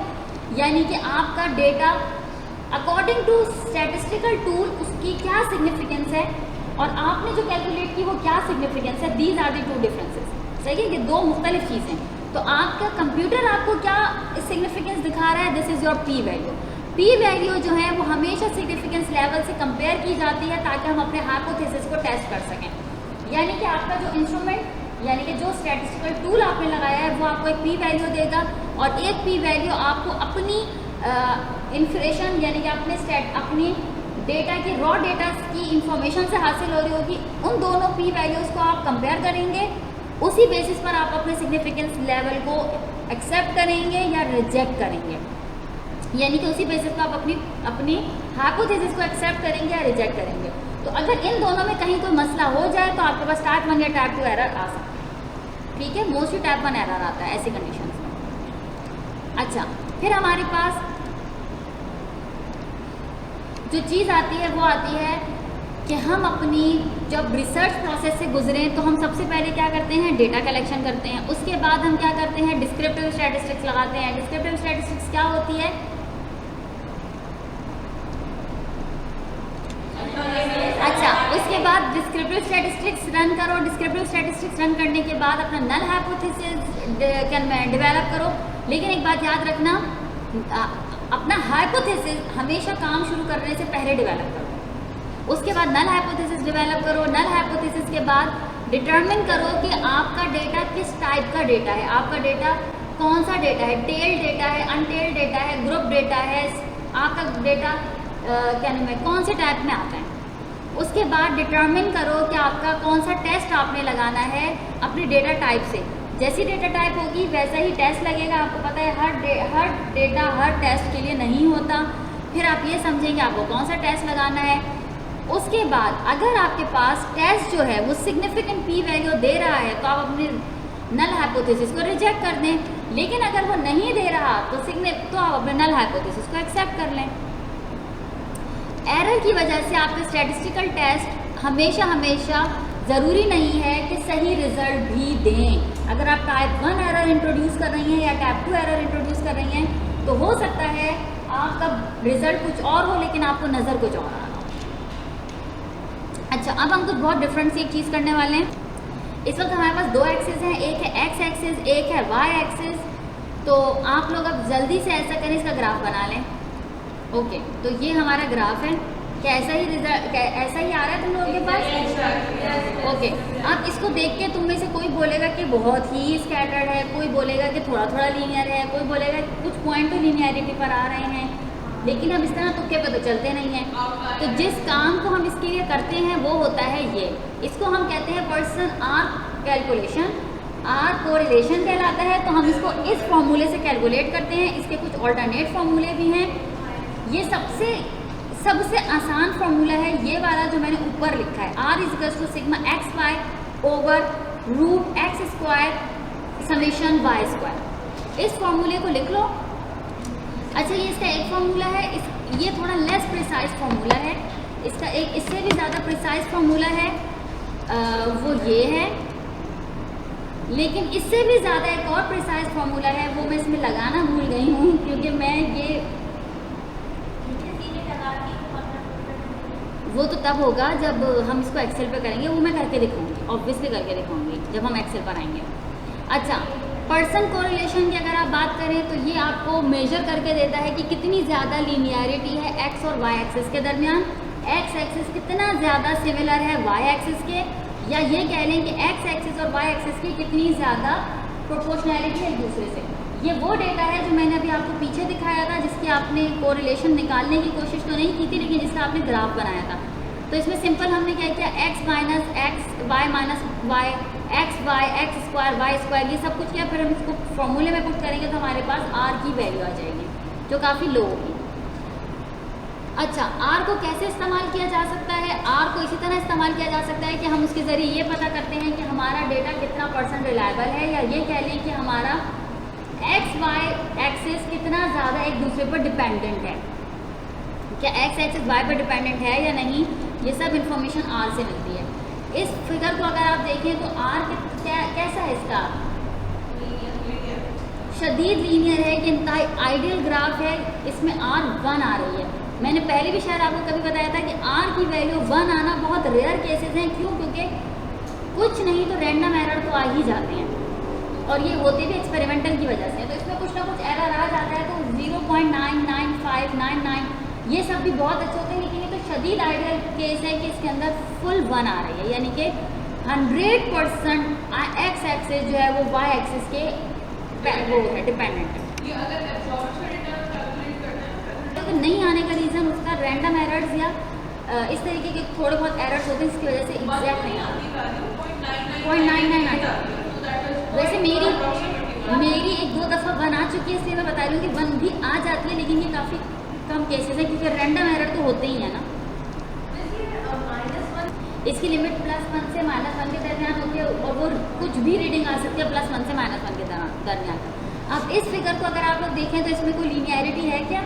यानी कि आपका data according to statistical tool उसकी क्या सिग्निफिकेंस है और आपने जो कैलकुलेट की वो क्या सिग्निफिकेंस है, these are the two differences. सही है, ये दो मुख्तलिफ चीज़ें। तो आपका कंप्यूटर आपको क्या सिग्निफिकेंस दिखा रहा है, this is your P value. P value जो है वो हमेशा सिग्निफिकेंस लेवल से कंपेयर की जाती है ताकि हम अपने हाइपोथेसिस को टेस्ट कर सकें। यानी कि आपका जो इंस्ट्रूमेंट यानी कि जो स्टैटिस्टिकल टूल आपने लगाया है वो आपको एक पी वैल्यू देगा, और एक पी वैल्यू आपको अपनी इन्फॉर्मेशन यानी कि अपनी डेटा की रॉ डेटा की इंफॉर्मेशन से हासिल हो रही होगी। उन दोनों पी वैल्यूज़ को आप कंपेयर करेंगे, उसी बेसिस पर आप अपने सिग्निफिकेंस लेवल को एक्सेप्ट करेंगे या रिजेक्ट करेंगे। यानी कि उसी बेसिस पर आप अपनी हाइपोथेसिस को एक्सेप्ट करेंगे या रिजेक्ट करेंगे। तो अगर इन दोनों में कहीं कोई मसला हो जाए तो आपके पास टाइप 1 या टाइप 2 एरर आ सकता है। ठीक है, मोस्टली टाइप 1 एरर आता है ऐसी कंडीशंस में। अच्छा, फिर हमारे पास जो चीज़ आती है वो आती है कि हम अपनी जब रिसर्च प्रोसेस से गुजरें तो हम सबसे पहले क्या करते हैं, डेटा कलेक्शन करते हैं। उसके बाद हम क्या करते हैं, डिस्क्रिप्टिव स्टैटिस्टिक्स लगाते हैं। डिस्क्रिप्टिव स्टैटिस्टिक्स क्या होती है, अच्छा, उसके बाद डिस्क्रिप्टिव स्टैटिस्टिक्स रन करो। डिस्क्रिप्टिव स्टैटिस्टिक्स रन करने के बाद अपना नल हाइपोथेसिस डेवलप करो। लेकिन एक बात याद रखना, अपना हाइपोथेसिस हमेशा काम शुरू करने से पहले डेवलप करो। उसके बाद नल हाइपोथेसिस डेवलप करो। नल हाइपोथेसिस के बाद डिटरमिन करो कि आपका डेटा किस टाइप का डेटा है, आपका डेटा कौन सा डेटा है, टेल डेटा है, अनटेल डेटा है, ग्रुप डेटा है, आपका डेटा क्या नाम है कौन से टाइप में आता है। उसके बाद डिटरमिन करो कि आपका कौन सा टेस्ट आपने लगाना है अपनी डेटा टाइप से। जैसी डेटा टाइप होगी वैसा ही टेस्ट लगेगा। आपको पता है हर डेटा हर टेस्ट के लिए नहीं होता। फिर आप ये समझेंगे आपको कौन सा टेस्ट लगाना है। उसके बाद अगर आपके पास टेस्ट जो है वो सिग्निफिकेंट पी वैल्यू दे रहा है तो आप अपने नल हाइपोथेसिस को रिजेक्ट कर दें, लेकिन अगर वो नहीं दे रहा तो आप अपने नल हाइपोथेसिस को एक्सेप्ट कर लें। एरर की वजह से आपके स्टैटिस्टिकल टेस्ट हमेशा ज़रूरी नहीं है कि सही रिजल्ट भी दें। अगर आप टाइप 1 एरर इंट्रोड्यूस कर रही हैं या टाइप 2 एरर इंट्रोड्यूस कर रही हैं तो हो सकता है आपका रिजल्ट कुछ और हो लेकिन आपको नज़र कुछ और आ रहा हो। अच्छा, अब हम कुछ बहुत डिफरेंट सी एक चीज़ करने वाले हैं। इस वक्त हमारे पास दो एक्सिस हैं, एक है एक्स एक्सिस, एक है वाई एक्सिस। तो आप लोग अब जल्दी से ऐसा करें, इसका ग्राफ बना लें। ओके, तो ये हमारा ग्राफ है। क्या ऐसा ही रिजल्ट ऐसा ही आ रहा है तुम लोगों के पास? ओके, अब इसको देख के तुम में से कोई बोलेगा कि बहुत ही स्कैटर्ड है, कोई बोलेगा कि थोड़ा थोड़ा लीनियर है, कोई बोलेगा कि कुछ पॉइंट तो लीनियरिटी पर आ रहे हैं, लेकिन हम इस तरह तुक्के पे तो चलते नहीं हैं। तो जिस काम को हम इसके लिए करते हैं वो होता है ये, इसको हम कहते हैं Pearson r calculation. R correlation कहलाता है। तो हम इसको इस फॉर्मूले से कैलकुलेट करते हैं। इसके कुछ ऑल्टरनेट फॉर्मूले भी हैं। ये सबसे आसान फॉर्मूला है ये वाला जो मैंने ऊपर लिखा है, r is equals to sigma x y over root x square summation y square. इस फॉर्मूले को लिख लो। अच्छा, ये इसका एक फॉर्मूला है, ये थोड़ा लेस प्रिसाइज फॉर्मूला है। इसका एक इससे भी ज़्यादा प्रिसाइज फॉर्मूला है, वो ये है। लेकिन इससे भी ज़्यादा एक और प्रिसाइज फॉर्मूला है, वो मैं इसमें लगाना भूल गई हूँ क्योंकि मैं ये वो तो तब होगा जब हम इसको एक्सेल पे करेंगे, वो मैं करके दिखाऊंगी, ऑब्वियसली करके दिखाऊंगी जब हम एक्सेल पर आएंगे। अच्छा, पर्सन कोरिलेशन की अगर आप बात करें तो ये आपको मेजर करके देता है कि कितनी ज़्यादा लीनियरिटी है एक्स और वाई एक्सिस के दरमियान, एक्स एक्सिस कितना ज़्यादा सिमिलर है वाई एक्सिस के, या ये कह लें कि एक्स एक्सिस और वाई एक्सिस की कितनी ज़्यादा प्रोपोर्शनैलिटी है एक दूसरे से। ये वो डेटा है जो मैंने अभी आपको पीछे दिखाया था, जिसकी आपने कोरिलेशन निकालने की कोशिश तो नहीं की थी लेकिन जिसका आपने ग्राफ बनाया था। तो इसमें सिंपल हमने क्या किया, x minus x y minus y x square y square, ये सब कुछ किया। फिर हम इसको फॉर्मूले में पुट करेंगे तो हमारे पास आर की वैल्यू आ जाएगी जो काफ़ी लो होगी। अच्छा, आर को कैसे इस्तेमाल किया जा सकता है? आर को इसी तरह इस्तेमाल किया जा सकता है कि हम उसके ज़रिए ये पता करते हैं कि हमारा डेटा कितना % रिलायबल है, या ये कह लें कि हमारा एक्स वाई एक्सिस कितना ज़्यादा एक दूसरे पर डिपेंडेंट है। क्या एक्स एक्सिस वाई पर डिपेंडेंट है या नहीं, ये सब इन्फॉर्मेशन आर से मिलती है। इस फिगर को अगर आप देखें तो आर कैसा है इसका, शदीद लीनियर है कि इंतहाई आइडियल ग्राफ है। इसमें आर 1 आ रही है। मैंने पहले भी शायद आपको कभी बताया था कि आर की वैल्यू 1 आना बहुत रेयर केसेस हैं। क्यों? क्योंकि कुछ नहीं तो रैंडम एरर तो आ ही जाते हैं, और ये होते भी एक्सपेरिमेंटल की वजह से। तो इसमें कुछ ना कुछ एरर आ जाता है, तो 0.99599 ये सब भी बहुत अच्छे होते हैं। लेकिन ये तो शदीद आइडियल केस है कि इसके अंदर फुल 1 आ रही है, यानी कि 100% एक्स एक्सिस जो है वो वाई एक्सिस के वो है डिपेंडेंट है। तो नहीं आने का रीज़न उसका रैंडम एरर्स या इस तरीके के थोड़े बहुत एरर्स होते हैं, इसकी वजह से एग्जैक्ट नहीं आता। 0.99 आता है। वैसे मेरी 1-2 दफ़ा 1 आ चुकी है, इसलिए मैं बता रही हूँ कि 1 भी आ जाती है, लेकिन ये काफ़ी कम केसेस है क्योंकि रैंडम एरर तो होते ही है ना। इसकी लिमिट +1 से -1 के दरमियान होती है, और वो कुछ भी रीडिंग आ सकती है +1 से -1 के दरमियान। अब इस फिगर को अगर आप लोग देखें तो इसमें कोई लीनियरिटी है क्या?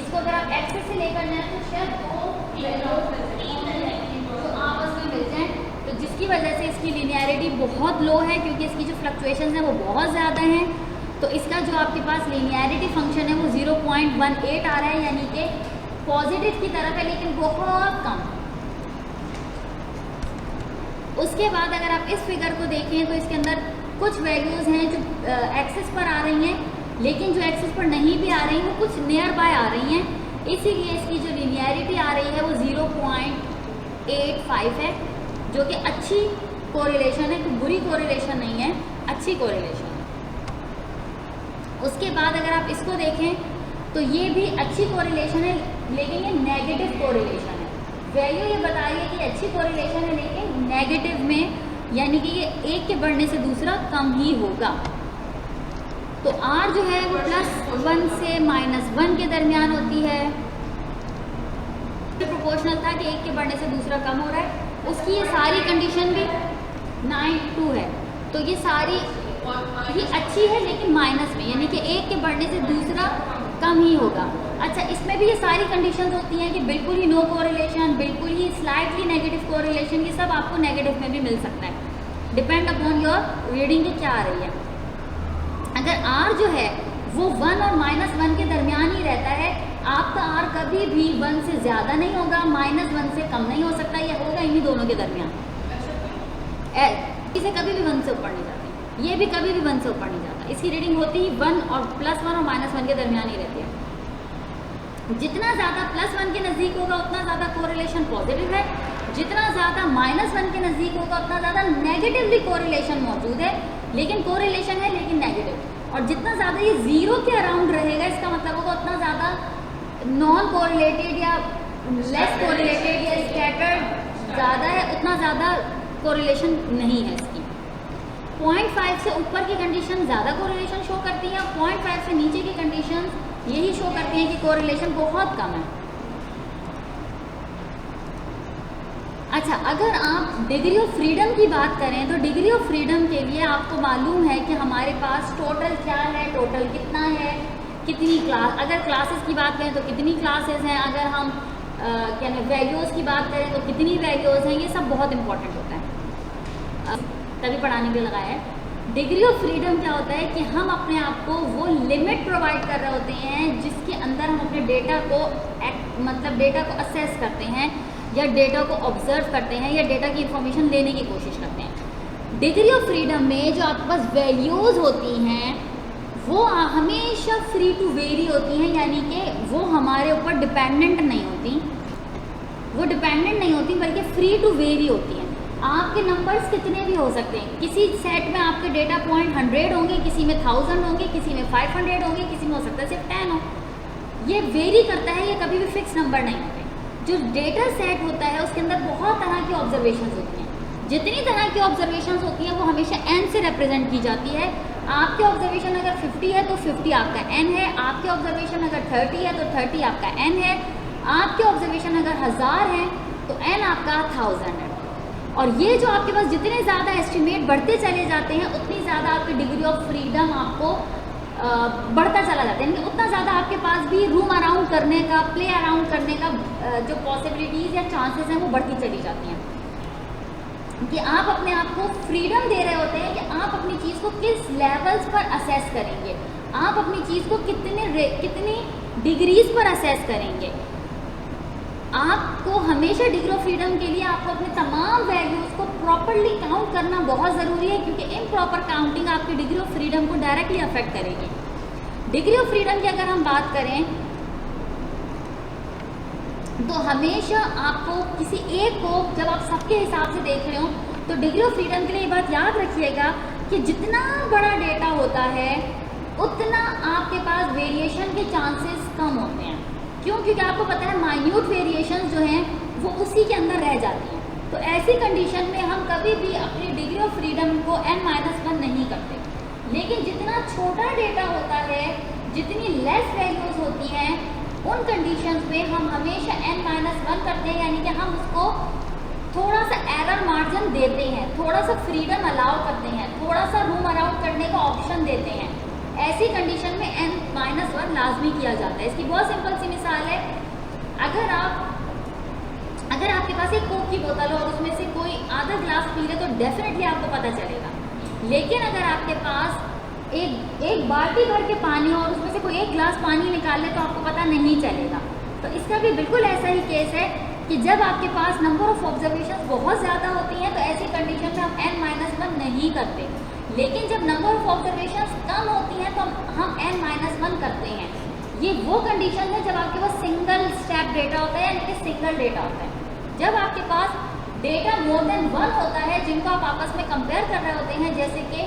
इसको अगर आप एक्सिस से लेकर जाएं तो शायद तो आपस में मिल जाएं, तो जिसकी वजह से इसकी लीनियरिटी बहुत लो है क्योंकि इसकी जो फ्लक्चुएशंस हैं वो बहुत ज़्यादा हैं। तो इसका जो आपके पास लीनियरिटी फंक्शन है वो 0.18 आ रहा है, यानी कि पॉजिटिव की तरफ है लेकिन बहुत कम। उसके बाद अगर आप इस फिगर को देखें तो इसके अंदर कुछ वैल्यूज़ हैं जो एक्सिस पर आ रही हैं, लेकिन जो एक्सिस पर नहीं भी आ रही हैं वो कुछ नियर बाय आ रही हैं, इसीलिए इसकी जो लीनियरिटी आ रही है वो 0.85 है, जो कि अच्छी कोरिलेशन है, कोई बुरी कोरिलेशन नहीं है, अच्छी कोरिलेशन है। उसके बाद अगर आप इसको देखें तो ये भी अच्छी कोरिलेशन है, लेकिन ये नेगेटिव कोरिलेशन है। वैल्यू ये बता रही है कि अच्छी कोरिलेशन है, लेकिन नेगेटिव में यानी कि ये एक के बढ़ने से दूसरा कम ही होगा। तो r जो है वो +1 से -1 के दरमियान होती है। प्रोपोर्शनल था कि एक के बढ़ने से दूसरा कम हो रहा है, उसकी ये सारी कंडीशन भी 9(2) है। तो ये सारी ये अच्छी है लेकिन माइनस में, यानी कि एक के बढ़ने से दूसरा कम ही होगा। अच्छा, इसमें भी ये सारी कंडीशंस होती हैं कि बिल्कुल ही नो कोरिलेशन, बिल्कुल ही स्लाइटली नेगेटिव कोरिलेशन, ये सब आपको नेगेटिव में भी मिल सकता है, डिपेंड अपॉन योर रीडिंग की क्या आ रही है। अगर r जो है वो 1 और -1 के दरमियान ही रहता है, आपका r कभी भी 1 से ज़्यादा नहीं होगा, -1 से कम नहीं हो सकता, ये होगा इन्हीं दोनों के दरमियान। इसे कभी भी 1 से ऊपर नहीं जाती, ये भी कभी भी 1 से ऊपर नहीं जाता। इसकी रीडिंग होती ही 1 और +1 और -1 के दरमियान ही रहती है। जितना ज़्यादा +1 के नज़दीक होगा उतना ज़्यादा कोरिलेशन पॉजिटिव है, जितना ज़्यादा -1 के नज़दीक होगा उतना ज़्यादा नेगेटिवली कोरिलेशन मौजूद है, लेकिन कोरिलेशन है लेकिन नेगेटिव। और जितना ज़्यादा ये 0 के अराउंड रहेगा, इसका मतलब होगा उतना ज़्यादा नॉन कोरिलेटेड या लेस कोरिलेटेड या स्कैटर्ड ज़्यादा है, उतना ज़्यादा कोरिलेशन नहीं है इसकी। 0.5 से ऊपर की कंडीशन ज़्यादा कोरिलेशन शो करती है, 0.5 से नीचे की कंडीशन यही शो करती हैं कि कोरिलेशन बहुत कम है। अच्छा, अगर आप डिग्री ऑफ फ्रीडम की बात करें तो डिग्री ऑफ फ्रीडम के लिए आपको मालूम है कि हमारे पास टोटल क्या है, टोटल कितना है, कितनी क्लास, अगर क्लासेस की बात करें तो कितनी क्लासेस हैं, अगर हम क्या है वैल्यूज़ की बात करें तो कितनी वैल्यूज़ हैं, ये सब बहुत इंपॉर्टेंट होता है, तभी पढ़ाने के लिए लगाया है। डिग्री ऑफ फ्रीडम क्या होता है कि हम अपने आप को वो लिमिट प्रोवाइड कर रहे होते हैं जिसके अंदर हम अपने डेटा को मतलब डेटा को असेस करते हैं या डेटा को ऑब्जर्व करते हैं या डेटा की इंफॉर्मेशन लेने की कोशिश करते हैं। डिग्री ऑफ फ्रीडम में जो आपके पास वैल्यूज़ होती हैं वो हमेशा फ्री टू वेरी होती हैं, यानी कि वो हमारे ऊपर डिपेंडेंट नहीं होती, वो डिपेंडेंट नहीं होती बल्कि फ्री टू वेरी होती हैं। आपके नंबर्स कितने भी हो सकते हैं, किसी सेट में आपके डेटा पॉइंट 100 होंगे, किसी में 1000 होंगे, किसी में 500 होंगे, किसी में हो सकता है सिर्फ 10 हो, ये वेरी करता है, ये कभी भी फिक्स नंबर नहीं होते। जो डेटा सेट होता है उसके अंदर बहुत तरह की ऑब्जर्वेशंस होती हैं, जितनी तरह की ऑब्जर्वेशंस होती हैं वो हमेशा n से रिप्रेजेंट की जाती है। आपके ऑब्जर्वेशन अगर 50 है तो 50 आपका n है, आपके ऑब्जर्वेशन अगर 30 है तो 30 आपका n है, आपके ऑब्जर्वेशन अगर 1000 है तो n आपका 1000 है। और ये जो आपके पास जितने ज़्यादा एस्टिमेट बढ़ते चले जाते हैं उतनी ज़्यादा आपकी डिग्री ऑफ फ्रीडम आपको बढ़ता चला जाता है, यानी उतना ज़्यादा आपके पास भी रूम अराउंड करने का, प्ले अराउंड करने का जो पॉसिबिलिटीज़ या चांसेस हैं वो बढ़ती चली जाती हैं। कि आप अपने आप को फ्रीडम दे रहे होते हैं कि आप अपनी चीज़ को किस लेवल्स पर असेस करेंगे, आप अपनी चीज़ को कितनी डिग्रीज पर असेस करेंगे। आपको हमेशा डिग्री ऑफ फ्रीडम के लिए आपको अपने तमाम वैल्यूज़ को प्रॉपरली काउंट करना बहुत ज़रूरी है, क्योंकि इम्प्रॉपर काउंटिंग आपकी डिग्री ऑफ फ्रीडम को डायरेक्टली अफेक्ट करेगी। डिग्री ऑफ फ्रीडम की अगर हम बात करें तो हमेशा आपको किसी एक को, जब आप सबके हिसाब से देख रहे हो तो डिग्री ऑफ फ्रीडम के लिए ये बात याद रखिएगा कि जितना बड़ा डेटा होता है उतना आपके पास वेरिएशन के चांसेस कम होते हैं। क्यों? क्योंकि आपको पता है माइन्यूट वेरिएशंस जो हैं वो उसी के अंदर रह जाती हैं। तो ऐसी कंडीशन में हम कभी भी अपनी डिग्री ऑफ फ्रीडम को n-1 नहीं करते। लेकिन जितना छोटा डेटा होता है, जितनी लेस वैल्यूज़ होती हैं, उन कंडीशंस में हम हमेशा n-1 करते हैं, यानी कि हम उसको थोड़ा सा एरर मार्जिन देते हैं, थोड़ा सा फ्रीडम अलाउ करते हैं, थोड़ा सा रूम अलाउ करने का ऑप्शन देते हैं। ऐसी कंडीशन में n-1 लाजमी किया जाता है। इसकी बहुत सिंपल सी मिसाल है, अगर आपके पास एक कोक की बोतल हो और उसमें से कोई आधा ग्लास पी ले तो डेफिनेटली आपको पता चलेगा। लेकिन अगर आपके पास एक बाल्टी भर के पानी हो और उसमें से कोई एक गिलास पानी निकाल ले तो आपको पता नहीं चलेगा। तो इसका भी बिल्कुल ऐसा ही केस है कि जब आपके पास नंबर ऑफ ऑब्जर्वेशन बहुत ज़्यादा होती हैं तो ऐसी कंडीशन में हम n-1 नहीं करते। लेकिन जब नंबर ऑफ ऑब्जर्वेशन कम होती हैं तो हम n-1 करते हैं। ये वो कंडीशन है जब आपके पास सिंगल स्टेप डेटा होता है, यानी कि सिंगल डेटा होता है। जब आपके पास डेटा मोर देन 1 होता है जिनको आप आपस में कंपेयर कर रहे होते हैं, जैसे कि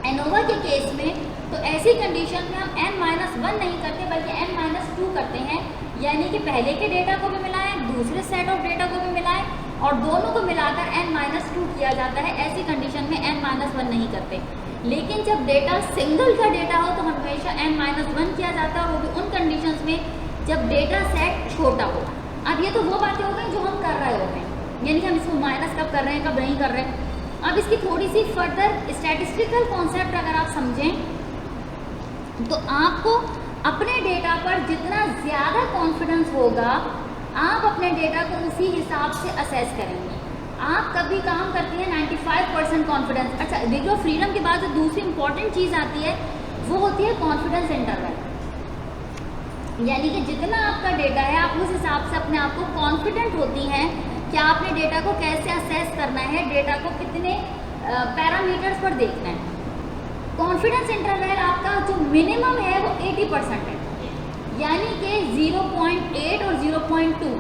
एनोवा के केस में, तो ऐसी कंडीशन में हम n-1 नहीं करते बल्कि n-2 करते हैं। यानी कि पहले के डेटा को भी मिलाएं, दूसरे सेट ऑफ डेटा को भी मिलाएं, और दोनों को मिलाकर n-2 किया जाता है, ऐसी कंडीशन में n-1 नहीं करते। लेकिन जब डेटा सिंगल का डेटा हो तो हमेशा n-1 किया जाता है, और वो भी उन कंडीशंस में जब डेटा सेट छोटा हो। अब ये तो वो बातें हो गई जो हम कर रहे होते हैं, यानी कि हम इसको माइनस कब कर रहे हैं, कब नहीं कर रहे हैं। अब इसकी थोड़ी सी फर्दर स्टैटिस्टिकल कॉन्सेप्ट अगर आप समझें तो आपको अपने डेटा पर जितना ज़्यादा कॉन्फिडेंस होगा, आप अपने डेटा को उसी हिसाब से असेस करेंगे। आप कभी काम करती हैं 95% कॉन्फिडेंस। अच्छा देखो, फ्रीडम के बाद जो दूसरी इंपॉर्टेंट चीज़ आती है वो होती है कॉन्फिडेंस इंटरवल, यानी कि जितना आपका डेटा है आप उस हिसाब से अपने आप को कॉन्फिडेंट होती हैं कि आपने डेटा को कैसे असेस करना है, डेटा को कितने पैरामीटर्स पर देखना है। कॉन्फिडेंस इंटरवल आपका जो मिनिमम है वो 80% है, यानी कि 0.8 और 0.2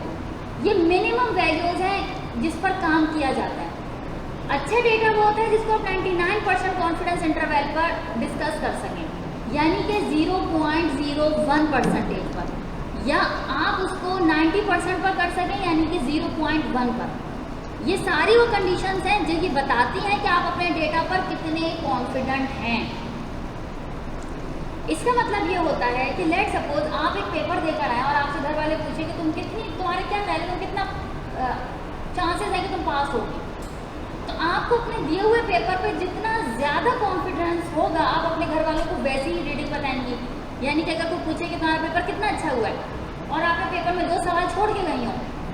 ये मिनिमम वैल्यूज हैं जिस पर काम किया जाता है। अच्छा डेटा वो होता है जिसको आप 99% कॉन्फिडेंस इंटरवल पर डिस्कस कर सकें, यानी कि 0.01% पर, या आप उसको 90% पर कर सकें यानी कि 0.1 पर। ये सारी वो कंडीशंस हैं जो ये बताती हैं कि आप अपने डेटा पर कितने कॉन्फिडेंट हैं। इसका मतलब ये होता है कि लेट सपोज आप एक पेपर देकर आए और आपसे घर वाले पूछे कि तुम्हारे क्या ख्याल है, तुम कितना चांसेस है कि तुम पास होगे, तो आपको अपने दिए हुए पेपर पे जितना ज़्यादा कॉन्फिडेंस होगा आप अपने घर वालों को वैसे ही रीडिंग बताएंगे। यानी कि अगर कोई पूछे कि तुम्हारा पेपर कितना अच्छा हुआ है और आपने पेपर में 2 सवाल छोड़ के गई हो,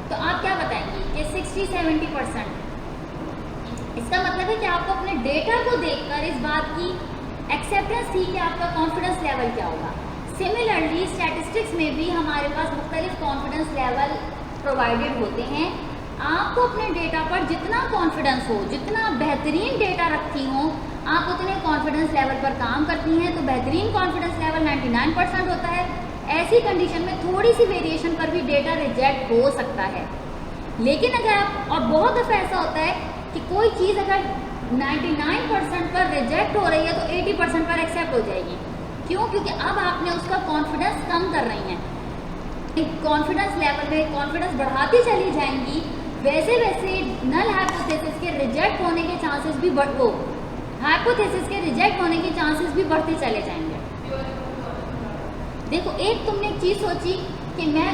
तो आप क्या बताएंगे कि 60-70%। इसका मतलब है कि आपको अपने डेटा को देखकर इस बात की एक्सेप्टेंस थी कि आपका कॉन्फिडेंस लेवल क्या होगा। सिमिलरली स्टैटिस्टिक्स में भी हमारे पास मुख्तलिफ कॉन्फिडेंस लेवल प्रोवाइडेड होते हैं। आपको अपने डेटा पर जितना कॉन्फिडेंस हो, जितना बेहतरीन डेटा रखती हो, आप उतने कॉन्फिडेंस लेवल पर काम करती हैं। तो बेहतरीन कॉन्फिडेंस लेवल 99% होता है। ऐसी कंडीशन में थोड़ी सी वेरिएशन पर भी डेटा रिजेक्ट हो सकता है। लेकिन अगर आप, और बहुत दफ़ा ऐसा होता है कि कोई चीज़ अगर 99% पर रिजेक्ट हो रही है तो 80% पर एक्सेप्ट हो जाएगी। क्यों? क्योंकि अब आपने उसका कॉन्फिडेंस कम कर रही हैं। कॉन्फिडेंस लेवल में कॉन्फिडेंस बढ़ाती चली जाएंगी, वैसे वैसे नल हाइपोथेसिस के रिजेक्ट होने के चांसेस भी हाइपोथेसिस के रिजेक्ट होने के चांसेस भी बढ़ते चले जाएंगे। देखो, एक तुमने एक चीज़ सोची कि मैं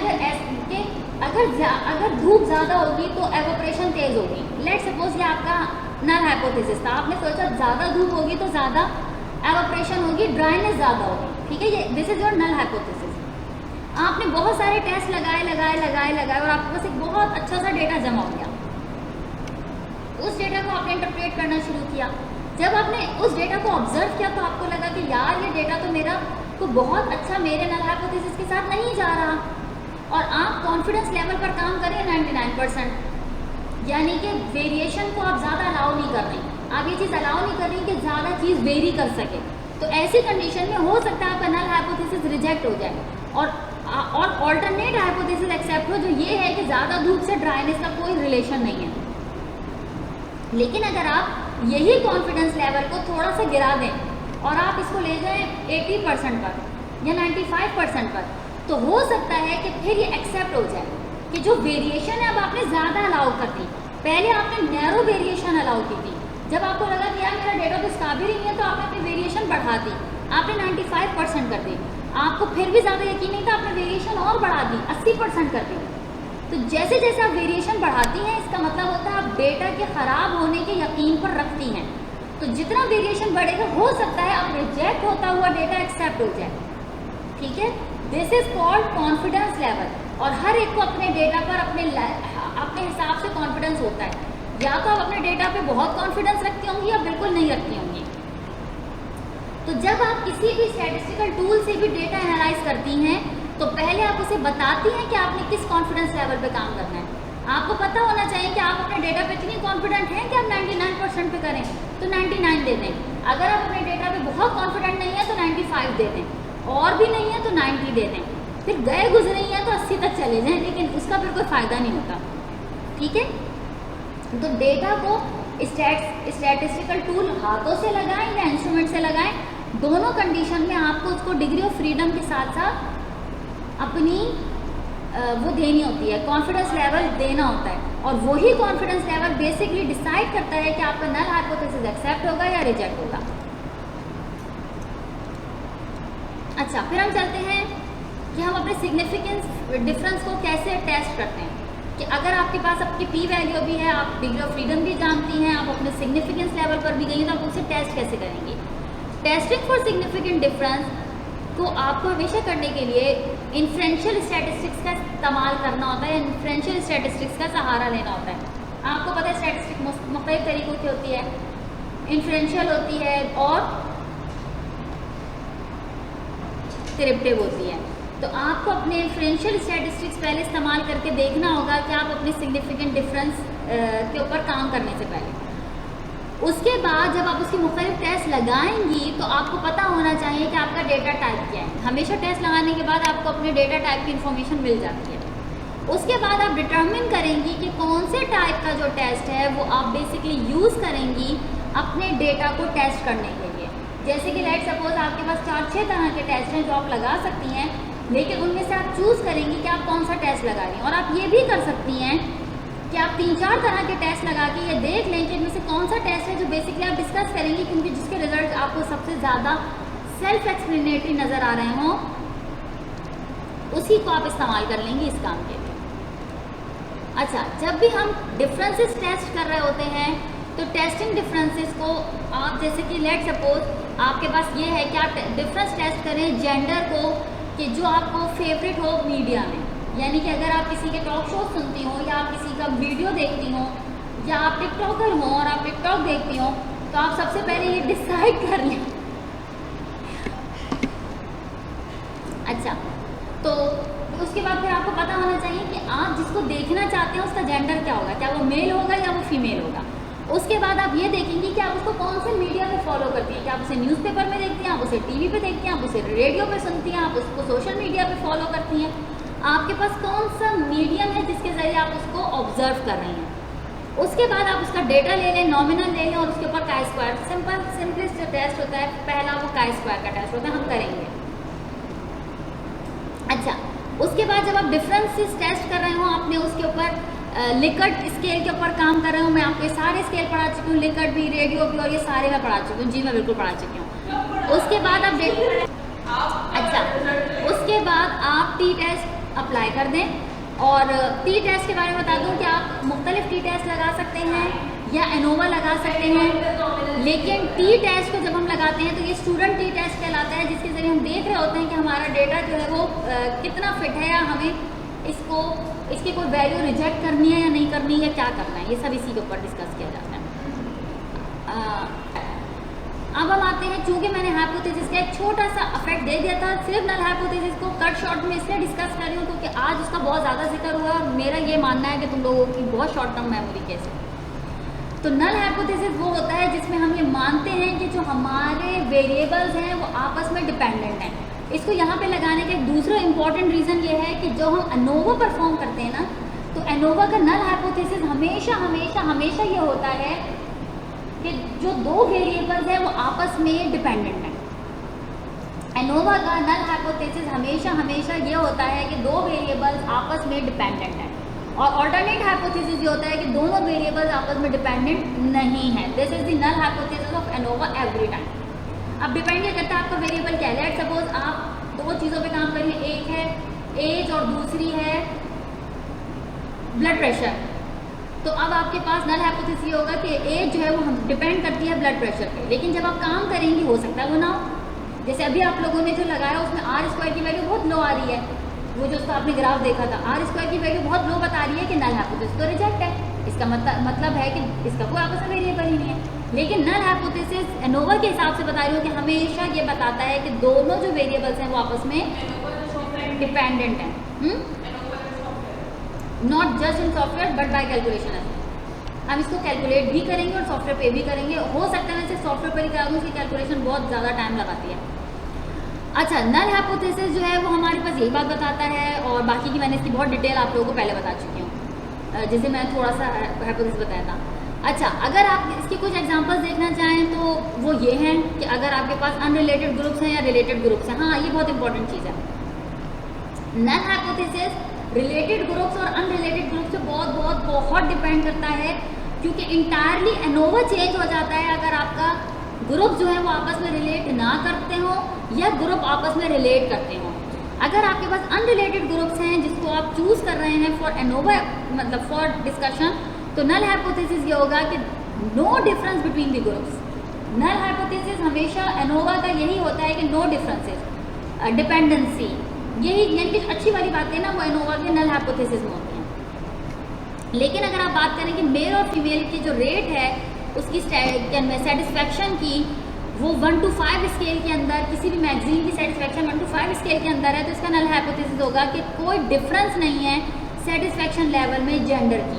अगर धूप ज़्यादा होगी तो एवोपरेशन तेज़ होगी। लेट सपोज ये आपका नल हाइपोथेसिस था। आपने सोचा ज़्यादा धूप होगी तो ज़्यादा एवोपरेशन होगी, ड्राइनेस ज़्यादा होगी। ठीक है, ये this is your null hypothesis. आपने बहुत सारे टेस्ट लगाए और आपके पास एक बहुत अच्छा सा डेटा जमा हो गया। उस डेटा को आपने इंटरप्रेट करना शुरू किया। जब आपने उस डेटा को ऑब्जर्व किया तो आपको लगा कि यार ये डेटा तो मेरा को बहुत अच्छा मेरे नल हाइपोथेसिस के साथ नहीं जा रहा, और आप कॉन्फिडेंस लेवल पर काम करें 99%, यानी कि वेरिएशन को आप ज़्यादा अलाउ नहीं कर रही। आप ये चीज़ अलाउ नहीं कर रही कि ज़्यादा चीज़ वेरी कर सके। तो ऐसी कंडीशन में हो सकता है आपका नल हाइपोथेसिस रिजेक्ट हो जाए और ऑल्टरनेट हाइपोथेसिस एक्सेप्ट हो, जो ये है कि ज़्यादा धूप से ड्राइनेस का कोई रिलेशन नहीं है। लेकिन अगर आप यही कॉन्फिडेंस लेवल को थोड़ा सा गिरा दें और आप इसको ले जाएं 80% पर या 95% पर, तो हो सकता है कि फिर ये एक्सेप्ट हो जाए कि जो वेरिएशन है अब आपने ज़्यादा अलाउ कर दी। पहले आपने नैरो वेरिएशन अलाउ की थी। जब आपको लगा कि यार मेरा डेटा कुछ काबिल नहीं है तो आपने अपनी वेरिएशन बढ़ा दी, आपने 95% कर दी। आपको फिर भी ज़्यादा यकीन नहीं था, आपने वेरिएशन और बढ़ा दी, 80% कर दी। तो जैसे जैसे आप वेरिएशन बढ़ाती हैं, इसका मतलब होता है आप डेटा के ख़राब होने के यकीन पर रखती हैं। तो जितना वेरिएशन बढ़ेगा हो सकता है अब रिजेक्ट होता हुआ डेटा एक्सेप्ट हो जाए। ठीक है, this is called confidence level. और हर एक को अपने डेटा पर अपने हिसाब से कॉन्फिडेंस होता है। या तो आप अपने डेटा पे बहुत कॉन्फिडेंस रखती होंगी या बिल्कुल नहीं रखती होंगी। तो जब आप किसी भी स्टैटिस्टिकल टूल से भी डेटा एनालाइज करती हैं तो पहले आप उसे बताती हैं कि आपने किस कॉन्फिडेंस लेवल पे काम करना है। आपको पता होना चाहिए कि आप अपने डेटा पे इतनी कॉन्फिडेंट हैं कि आप 99% पे करें तो 99 दे दें। अगर आप अपने डेटा पे बहुत कॉन्फिडेंट नहीं है तो 95 दे दें, और भी नहीं है तो 90 दे दें। फिर गए गुजरे हैं तो 80 तक चले जाएं, लेकिन उसका फिर कोई फ़ायदा नहीं होता। ठीक है, तो डेटा को स्टैटिस्टिकल टूल हाथों से लगाएं या इंस्ट्रूमेंट से लगाएं, दोनों कंडीशन में आपको उसको डिग्री ऑफ फ्रीडम के साथ साथ अपनी वो देनी होती है, कॉन्फिडेंस लेवल देना होता है। और वही कॉन्फिडेंस लेवल बेसिकली डिसाइड करता है कि आपका नल हाइपोथेसिस एक्सेप्ट होगा या रिजेक्ट होगा। अच्छा, फिर हम चलते हैं कि हम अपने सिग्निफिकेंस डिफरेंस को कैसे टेस्ट करते हैं। कि अगर आपके पास आपकी पी वैल्यू भी है, आप डिग्री ऑफ फ्रीडम भी जानती हैं, आप अपने सिग्निफिकेंस लेवल पर भी गई हैं, तो आप उसे टेस्ट कैसे करेंगी। टेस्टिंग फॉर सिग्निफिकेंट डिफरेंस को आपको हमेशा करने के लिए इन्फ्रेंशियल स्टैटिस्टिक्स का इस्तेमाल करना होता है, इन्फ्रेंशियल स्टैटिस्टिक्स का सहारा लेना होता है। आपको पता है स्टैटिस्टिक्स मुख्तलिफ तरीक़ों की होती है, इन्फ्रेंशियल होती है और डिस्क्रिप्टिव होती है। तो आपको अपने इन्फ्रेंशियल स्टैटिस्टिक्स पहले इस्तेमाल करके देखना होगा कि आप अपने सिग्निफिकेंट डिफरेंस के ऊपर काम करने से पहले। उसके बाद जब आप उसकी मुख्तलिफ टेस्ट लगाएंगी तो आपको पता होना चाहिए कि आपका डेटा टाइप क्या है। हमेशा टेस्ट लगाने के बाद आपको अपने डेटा टाइप की इन्फॉर्मेशन मिल जाती है। उसके बाद आप डिटर्मिन करेंगी कि कौन से टाइप का जो टेस्ट है वो आप बेसिकली यूज़ करेंगी अपने डेटा को टेस्ट करने के लिए। जैसे कि लेट सपोज आपके पास 4-6 तरह के टेस्ट हैं जो आप लगा सकती हैं, लेकिन उनमें से आप चूज़ करेंगी कि आप कौन सा टेस्ट लगा रही हैं। और आप ये भी कर सकती हैं कि आप 3-4 तरह के टेस्ट लगा के ये देख लें कि इनमें से कौन सा टेस्ट है जो बेसिकली आप डिस्कस करेंगी, क्योंकि जिसके रिजल्ट आपको सबसे ज़्यादा सेल्फ एक्सप्लेनेटरी नज़र आ रहे हों, उसी को आप इस्तेमाल कर लेंगी इस काम के लिए। अच्छा, जब भी हम डिफरेंसेस टेस्ट कर रहे होते हैं तो टेस्टिंग डिफरेंसेस को आप जैसे कि लेट सपोज आपके पास ये है कि आप डिफरेंस टेस्ट करें जेंडर को, कि जो आपको फेवरेट हो मीडिया में, यानी कि अगर आप किसी के टॉक शो सुनती हो या आप किसी का वीडियो देखती हो या आप टिकटॉकर हो और आप टिकटॉक देखती हो, तो आप सबसे पहले ये डिसाइड कर लें। अच्छा, तो उसके बाद फिर आपको पता होना चाहिए कि आप जिसको देखना चाहते हैं उसका जेंडर क्या होगा, क्या वो मेल होगा या वो फीमेल होगा। उसके बाद आप ये देखेंगे कि आप उसको कौन से मीडिया पे फॉलो करती हैं, कि आप उसे न्यूज़पेपर में देखती हैं, आप उसे टीवी पे देखती हैं, आप उसे रेडियो पे सुनती हैं, आप उसको सोशल मीडिया पे फॉलो करती हैं। आपके पास कौन सा मीडियम है जिसके ज़रिए आप उसको ऑब्जर्व कर रही हैं। उसके बाद आप उसका डेटा ले लें, नॉमिनल ले लें और उसके ऊपर काई स्क्वायर, सिंपलेस्ट जो टेस्ट होता है पहला वो काई स्क्वायर का टेस्ट होता है, हम करेंगे। अच्छा, उसके बाद जब आप डिफरेंसेस टेस्ट कर रहे हो, आपने उसके ऊपर लिकर्ट स्केल के ऊपर काम कर रहे हूँ, मैं आपको सारे स्केल पढ़ा चुकी हूँ, लिकर्ट भी, रेडियो भी, और ये सारे मैं पढ़ा चुकी हूँ। जी मैं बिल्कुल पढ़ा चुकी हूँ। उसके बाद आप अच्छा, उसके बाद आप टी टेस्ट अप्लाई कर दें। और टी टेस्ट के बारे में बता दूं कि आप मुख्तलिफ टी टेस्ट लगा सकते हैं या एनोवा लगा सकते हैं, लेकिन टी टेस्ट को जब हम लगाते हैं तो ये स्टूडेंट टी टेस्ट कहलाता है, जिसके ज़रिए हम देख रहे होते हैं कि हमारा डेटा जो है वो कितना फिट है, या हमें इसकी कोई वैल्यू रिजेक्ट करनी है या नहीं करनी है, या क्या करना है, ये सब इसी के ऊपर डिस्कस किया जाता है। अब हम आते हैं, चूँकि मैंने हाइपोथेसिस का एक छोटा सा इफेक्ट दे दिया था, सिर्फ नल हाइपोथेसिस को कट शॉर्ट में इसलिए डिस्कस कर रही हूँ क्योंकि आज उसका बहुत ज़्यादा जिक्र हुआ और मेरा ये मानना है कि तुम लोगों की बहुत शॉर्ट टर्म मेमोरी कैसे। तो नल हाइपोथेसिस वो होता है जिसमें हम ये मानते हैं कि जो हमारे वेरिएबल्स हैं वो आपस में डिपेंडेंट हैं। इसको यहाँ पे लगाने का एक दूसरा इंपॉर्टेंट रीज़न ये है कि जो हम एनोवा परफॉर्म करते हैं ना, तो एनोवा का नल हाइपोथेसिस हमेशा हमेशा हमेशा ये होता है कि जो दो वेरिएबल्स हैं वो आपस में डिपेंडेंट हैं। एनोवा का नल हाइपोथेसिस हमेशा हमेशा ये होता है कि दो वेरिएबल्स आपस में डिपेंडेंट हैं, और ऑल्टरनेट हाइपोथेसिस ये होता है कि दोनों वेरिएबल्स आपस में डिपेंडेंट नहीं है। This is the null hypothesis of ANOVA every time. अब डिपेंड क्या करता है आपका वेरिएबल क्या है। लेट सपोज आप दो चीज़ों पे काम करिए, एक है एज और दूसरी है ब्लड प्रेशर। तो अब आपके पास नल हाइपोथेसिस ये होगा कि एज जो है वो डिपेंड करती है ब्लड प्रेशर पे, लेकिन जब आप काम करेंगे हो सकता है वो ना हो। जैसे अभी आप लोगों ने जो लगाया उसमें आर स्क्वायर की वैल्यू बहुत लो आ रही है, वो जो उसका आपने ग्राफ देखा था, आर स्क्वायर की वैल्यू बहुत लो बता रही है कि नल हाइपोथेसिस तो रिजेक्ट है। इसका मतलब है कि इसका कोई आपस में वेरिएबल ही नहीं है। लेकिन नल हाइपोथेसिस एनोवा के हिसाब से बता रही हूँ कि हमेशा ये बताता है कि दोनों जो वेरिएबल्स हैं वो आपस में डिपेंडेंट हैं। Not just in software but by calculation. हम इसको कैलकुलेट भी करेंगे और सॉफ्टवेयर पे भी करेंगे। हो सकता है मैं सिर्फ सॉफ्टवेयर पर ही करा दूँ, उसकी कैलकुलेशन बहुत ज़्यादा टाइम लगाती है। अच्छा, नल हाइपोथेसिस जो है वो हमारे पास यही बात बताता है, और बाकी की मैंने इसकी बहुत डिटेल आप लोगों को पहले बता चुकी हूँ, जिसे मैंने थोड़ा सा हाइपोथेसिस बताया था। अच्छा, अगर आप इसकी कुछ एग्जांपल्स देखना चाहें तो वो ये हैं कि अगर आपके पास अनरिलेटेड ग्रुप्स हैं या रिलेटेड ग्रुप्स हैं। हाँ, ये बहुत इंपॉर्टेंट चीज़ है। नल हाइपोथेसिस रिलेटेड ग्रुप्स और अनरिलेटेड ग्रुप से बहुत डिपेंड करता है, क्योंकि इंटायरली एनोवा चेंज हो जाता है अगर आपका ग्रुप जो है वो आपस में रिलेट ना करते हो या ग्रुप आपस में रिलेट करते हो। अगर आपके पास अनरिलेटेड ग्रुप्स हैं जिसको आप चूज कर रहे हैं फॉर एनोवा, मतलब फॉर डिस्कशन, तो नल हाइपोथेसिस ये होगा कि no difference between the groups. Null hypothesis हमेशा एनोवा का यही होता है कि नो डिफरेंसेस, डिपेंडेंसी, यही यानी कि अच्छी वाली बातें ना वो एनोवा के नल हाइपोथेसिस में होती हैं। लेकिन अगर आप बात करें कि मेल और फीमेल की जो रेट है उसकी सेटिस्फैक्शन की, वो 1 to 5 स्केल के अंदर, किसी भी मैगजीन की सेटिस्फैक्शन 1 to 5 स्केल के अंदर है, तो इसका नल हाइपोथेसिस होगा कि कोई डिफरेंस नहीं है सेटिस्फैक्शन लेवल में जेंडर की,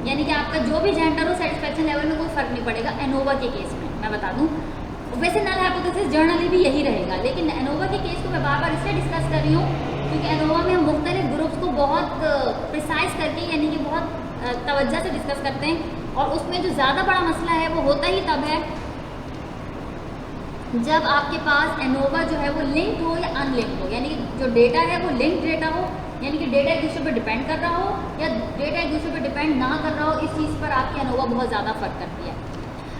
यानी कि आपका जो भी जेंडर हो सेटिस्फैक्शन लेवल में कोई फर्क नहीं पड़ेगा एनोवा के केस में। मैं बता दूं, वैसे नल हाइपोथेसिस जर्नली भी यही रहेगा, लेकिन एनोवा के केस को मैं बार इसलिए डिस्कस कर रही हूँ क्योंकि एनोवा में हम मुख्तलिफ ग्रुप्स को बहुत प्रिसाइज करके, यानी कि बहुत तवज्जो से डिस्कस करते हैं, और उसमें जो ज़्यादा बड़ा मसला है वो होता ही तब है जब आपके पास एनोवा जो है वो लिंक हो या अनलिंक हो, यानी कि जो डेटा है वो लिंक डेटा हो, यानी कि डेटा एक दूसरे पर डिपेंड कर रहा हो या डेटा एक दूसरे पर डिपेंड ना कर रहा हो। इस चीज़ पर आपकी एनोवा बहुत ज़्यादा फर्क करती है।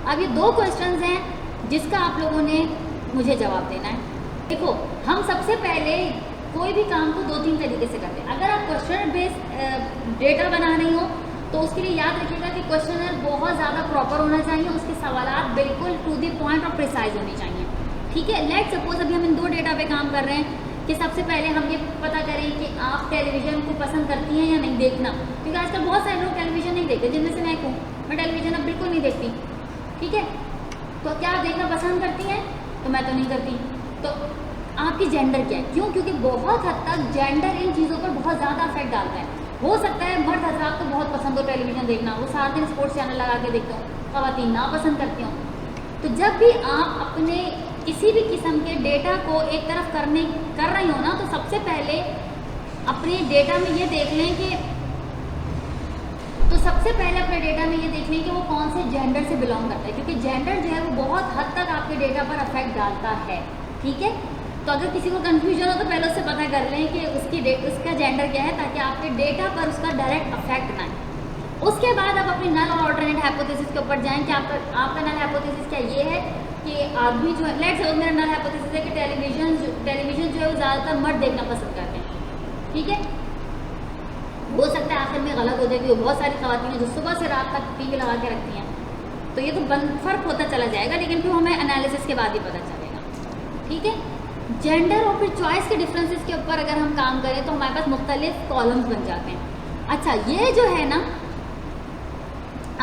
अब ये 2 क्वेश्चंस हैं जिसका आप लोगों ने मुझे जवाब देना है। देखो, हम सबसे पहले कोई भी काम को 2-3 तरीके से करते हैं। अगर आप क्वेश्चन बेस्ड डेटा बना रही हो तो उसके लिए याद रखिएगा कि क्वेश्चनर बहुत ज़्यादा प्रॉपर होना चाहिए, उसके सवालात बिल्कुल टू द पॉइंट और प्रिसाइज होने चाहिए। ठीक है, लेट सपोज अभी हम इन 2 डेटा पे काम कर रहे हैं कि सबसे पहले हम ये पता करें कि आप टेलीविज़न को पसंद करती हैं या नहीं देखना, क्योंकि आजकल बहुत सारे लोग टेलीविज़न नहीं देखते, जिनमें से मैं हूँ। मैं टेलीविज़न अब बिल्कुल नहीं देखती। ठीक है, तो क्या आप देखना पसंद करती हैं? तो मैं तो नहीं करती। तो आपकी जेंडर क्या है? क्यों? क्योंकि बहुत हद तक जेंडर इन चीज़ों पर बहुत ज़्यादा इफेक्ट डालता है। हो सकता है मर्द हजरात को बहुत पसंद हो टेलीविज़न देखना, वो सारा दिन स्पोर्ट्स चैनल लगा के देखते हो, ख़वातीन ना पसंद करती हो। तो जब भी आप अपने किसी भी किस्म के डेटा को एक तरफ कर रही हो ना, तो सबसे पहले अपने डेटा में ये देख लें कि वो कौन से जेंडर से बिलोंग करता है, क्योंकि जेंडर जो है वो बहुत हद तक आपके डेटा पर अफेक्ट डालता है। ठीक है, तो अगर किसी को कंफ्यूजन हो तो पहले उससे पता कर लें कि उसका जेंडर क्या है, ताकि आपके डेटा पर उसका डायरेक्ट अफेक्ट ना आए। उसके बाद आप अपनी नल और ऑल्टरनेट हाइपोथेसिस के ऊपर जाएं कि आपका नल हाइपोथेसिस क्या ये है कि आदमी जो है, लेट्स सपोज मेरा नल हाइपोथेसिस है कि टेलीविज़न जो है वो ज़्यादातर मर्द देखना पसंद करते हैं। ठीक है, हो सकता है आखिर में गलत हो जाए, क्योंकि बहुत सारी ख़वातीन जो सुबह से रात तक टीवी लगा के रखती हैं, तो ये तो फ़र्क होता चला जाएगा, लेकिन फिर हमें एनालिसिस के बाद ही पता चलेगा। ठीक है, जेंडर और फिर चॉइस के डिफरेंसेस के ऊपर अगर हम काम करें तो हमारे पास मुख्तलिफ कॉलम्स बन जाते हैं। अच्छा, ये जो है ना,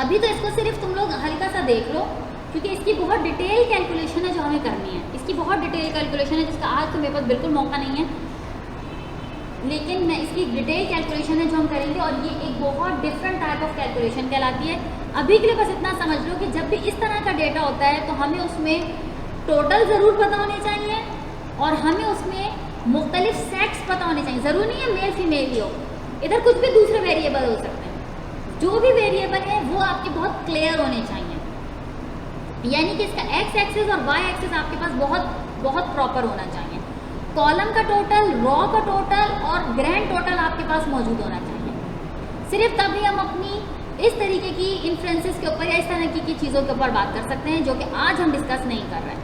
अभी तो इसको सिर्फ तुम लोग हल्का सा देख लो, क्योंकि इसकी बहुत डिटेल कैलकुलेशन है जो हमें करनी है। इसकी बहुत डिटेल कैलकुलेशन है जिसका आज तो मेरे पास बिल्कुल मौका नहीं है, लेकिन मैं इसकी डिटेल कैलकुलेशन है जो हम करेंगे, और ये एक बहुत डिफरेंट टाइप ऑफ कैलकुलेशन कहलाती है। अभी के लिए बस इतना समझ लो कि जब भी इस तरह का डेटा होता है तो हमें उसमें टोटल ज़रूर पता होने चाहिए, और हमें उसमें मुख्तलिफ सेक्स पता होने चाहिए। ज़रूरी नहीं है मेल फीमेल ही हो, इधर कुछ भी दूसरे वेरिएबल हो सकते हैं। जो भी वेरिएबल है वो आपके बहुत क्लियर होने चाहिए, यानी कि इसका एक्स एक्सिस और वाई एक्सिस आपके पास बहुत प्रॉपर होना चाहिए। कॉलम का टोटल, रॉ का टोटल और ग्रैंड टोटल आपके पास मौजूद होना चाहिए। सिर्फ तभी हम अपनी इस तरीके की इन्फ्लुएंसेस के ऊपर या इस तरह की चीज़ों के ऊपर बात कर सकते हैं, जो कि आज हम डिस्कस नहीं कर रहे हैं।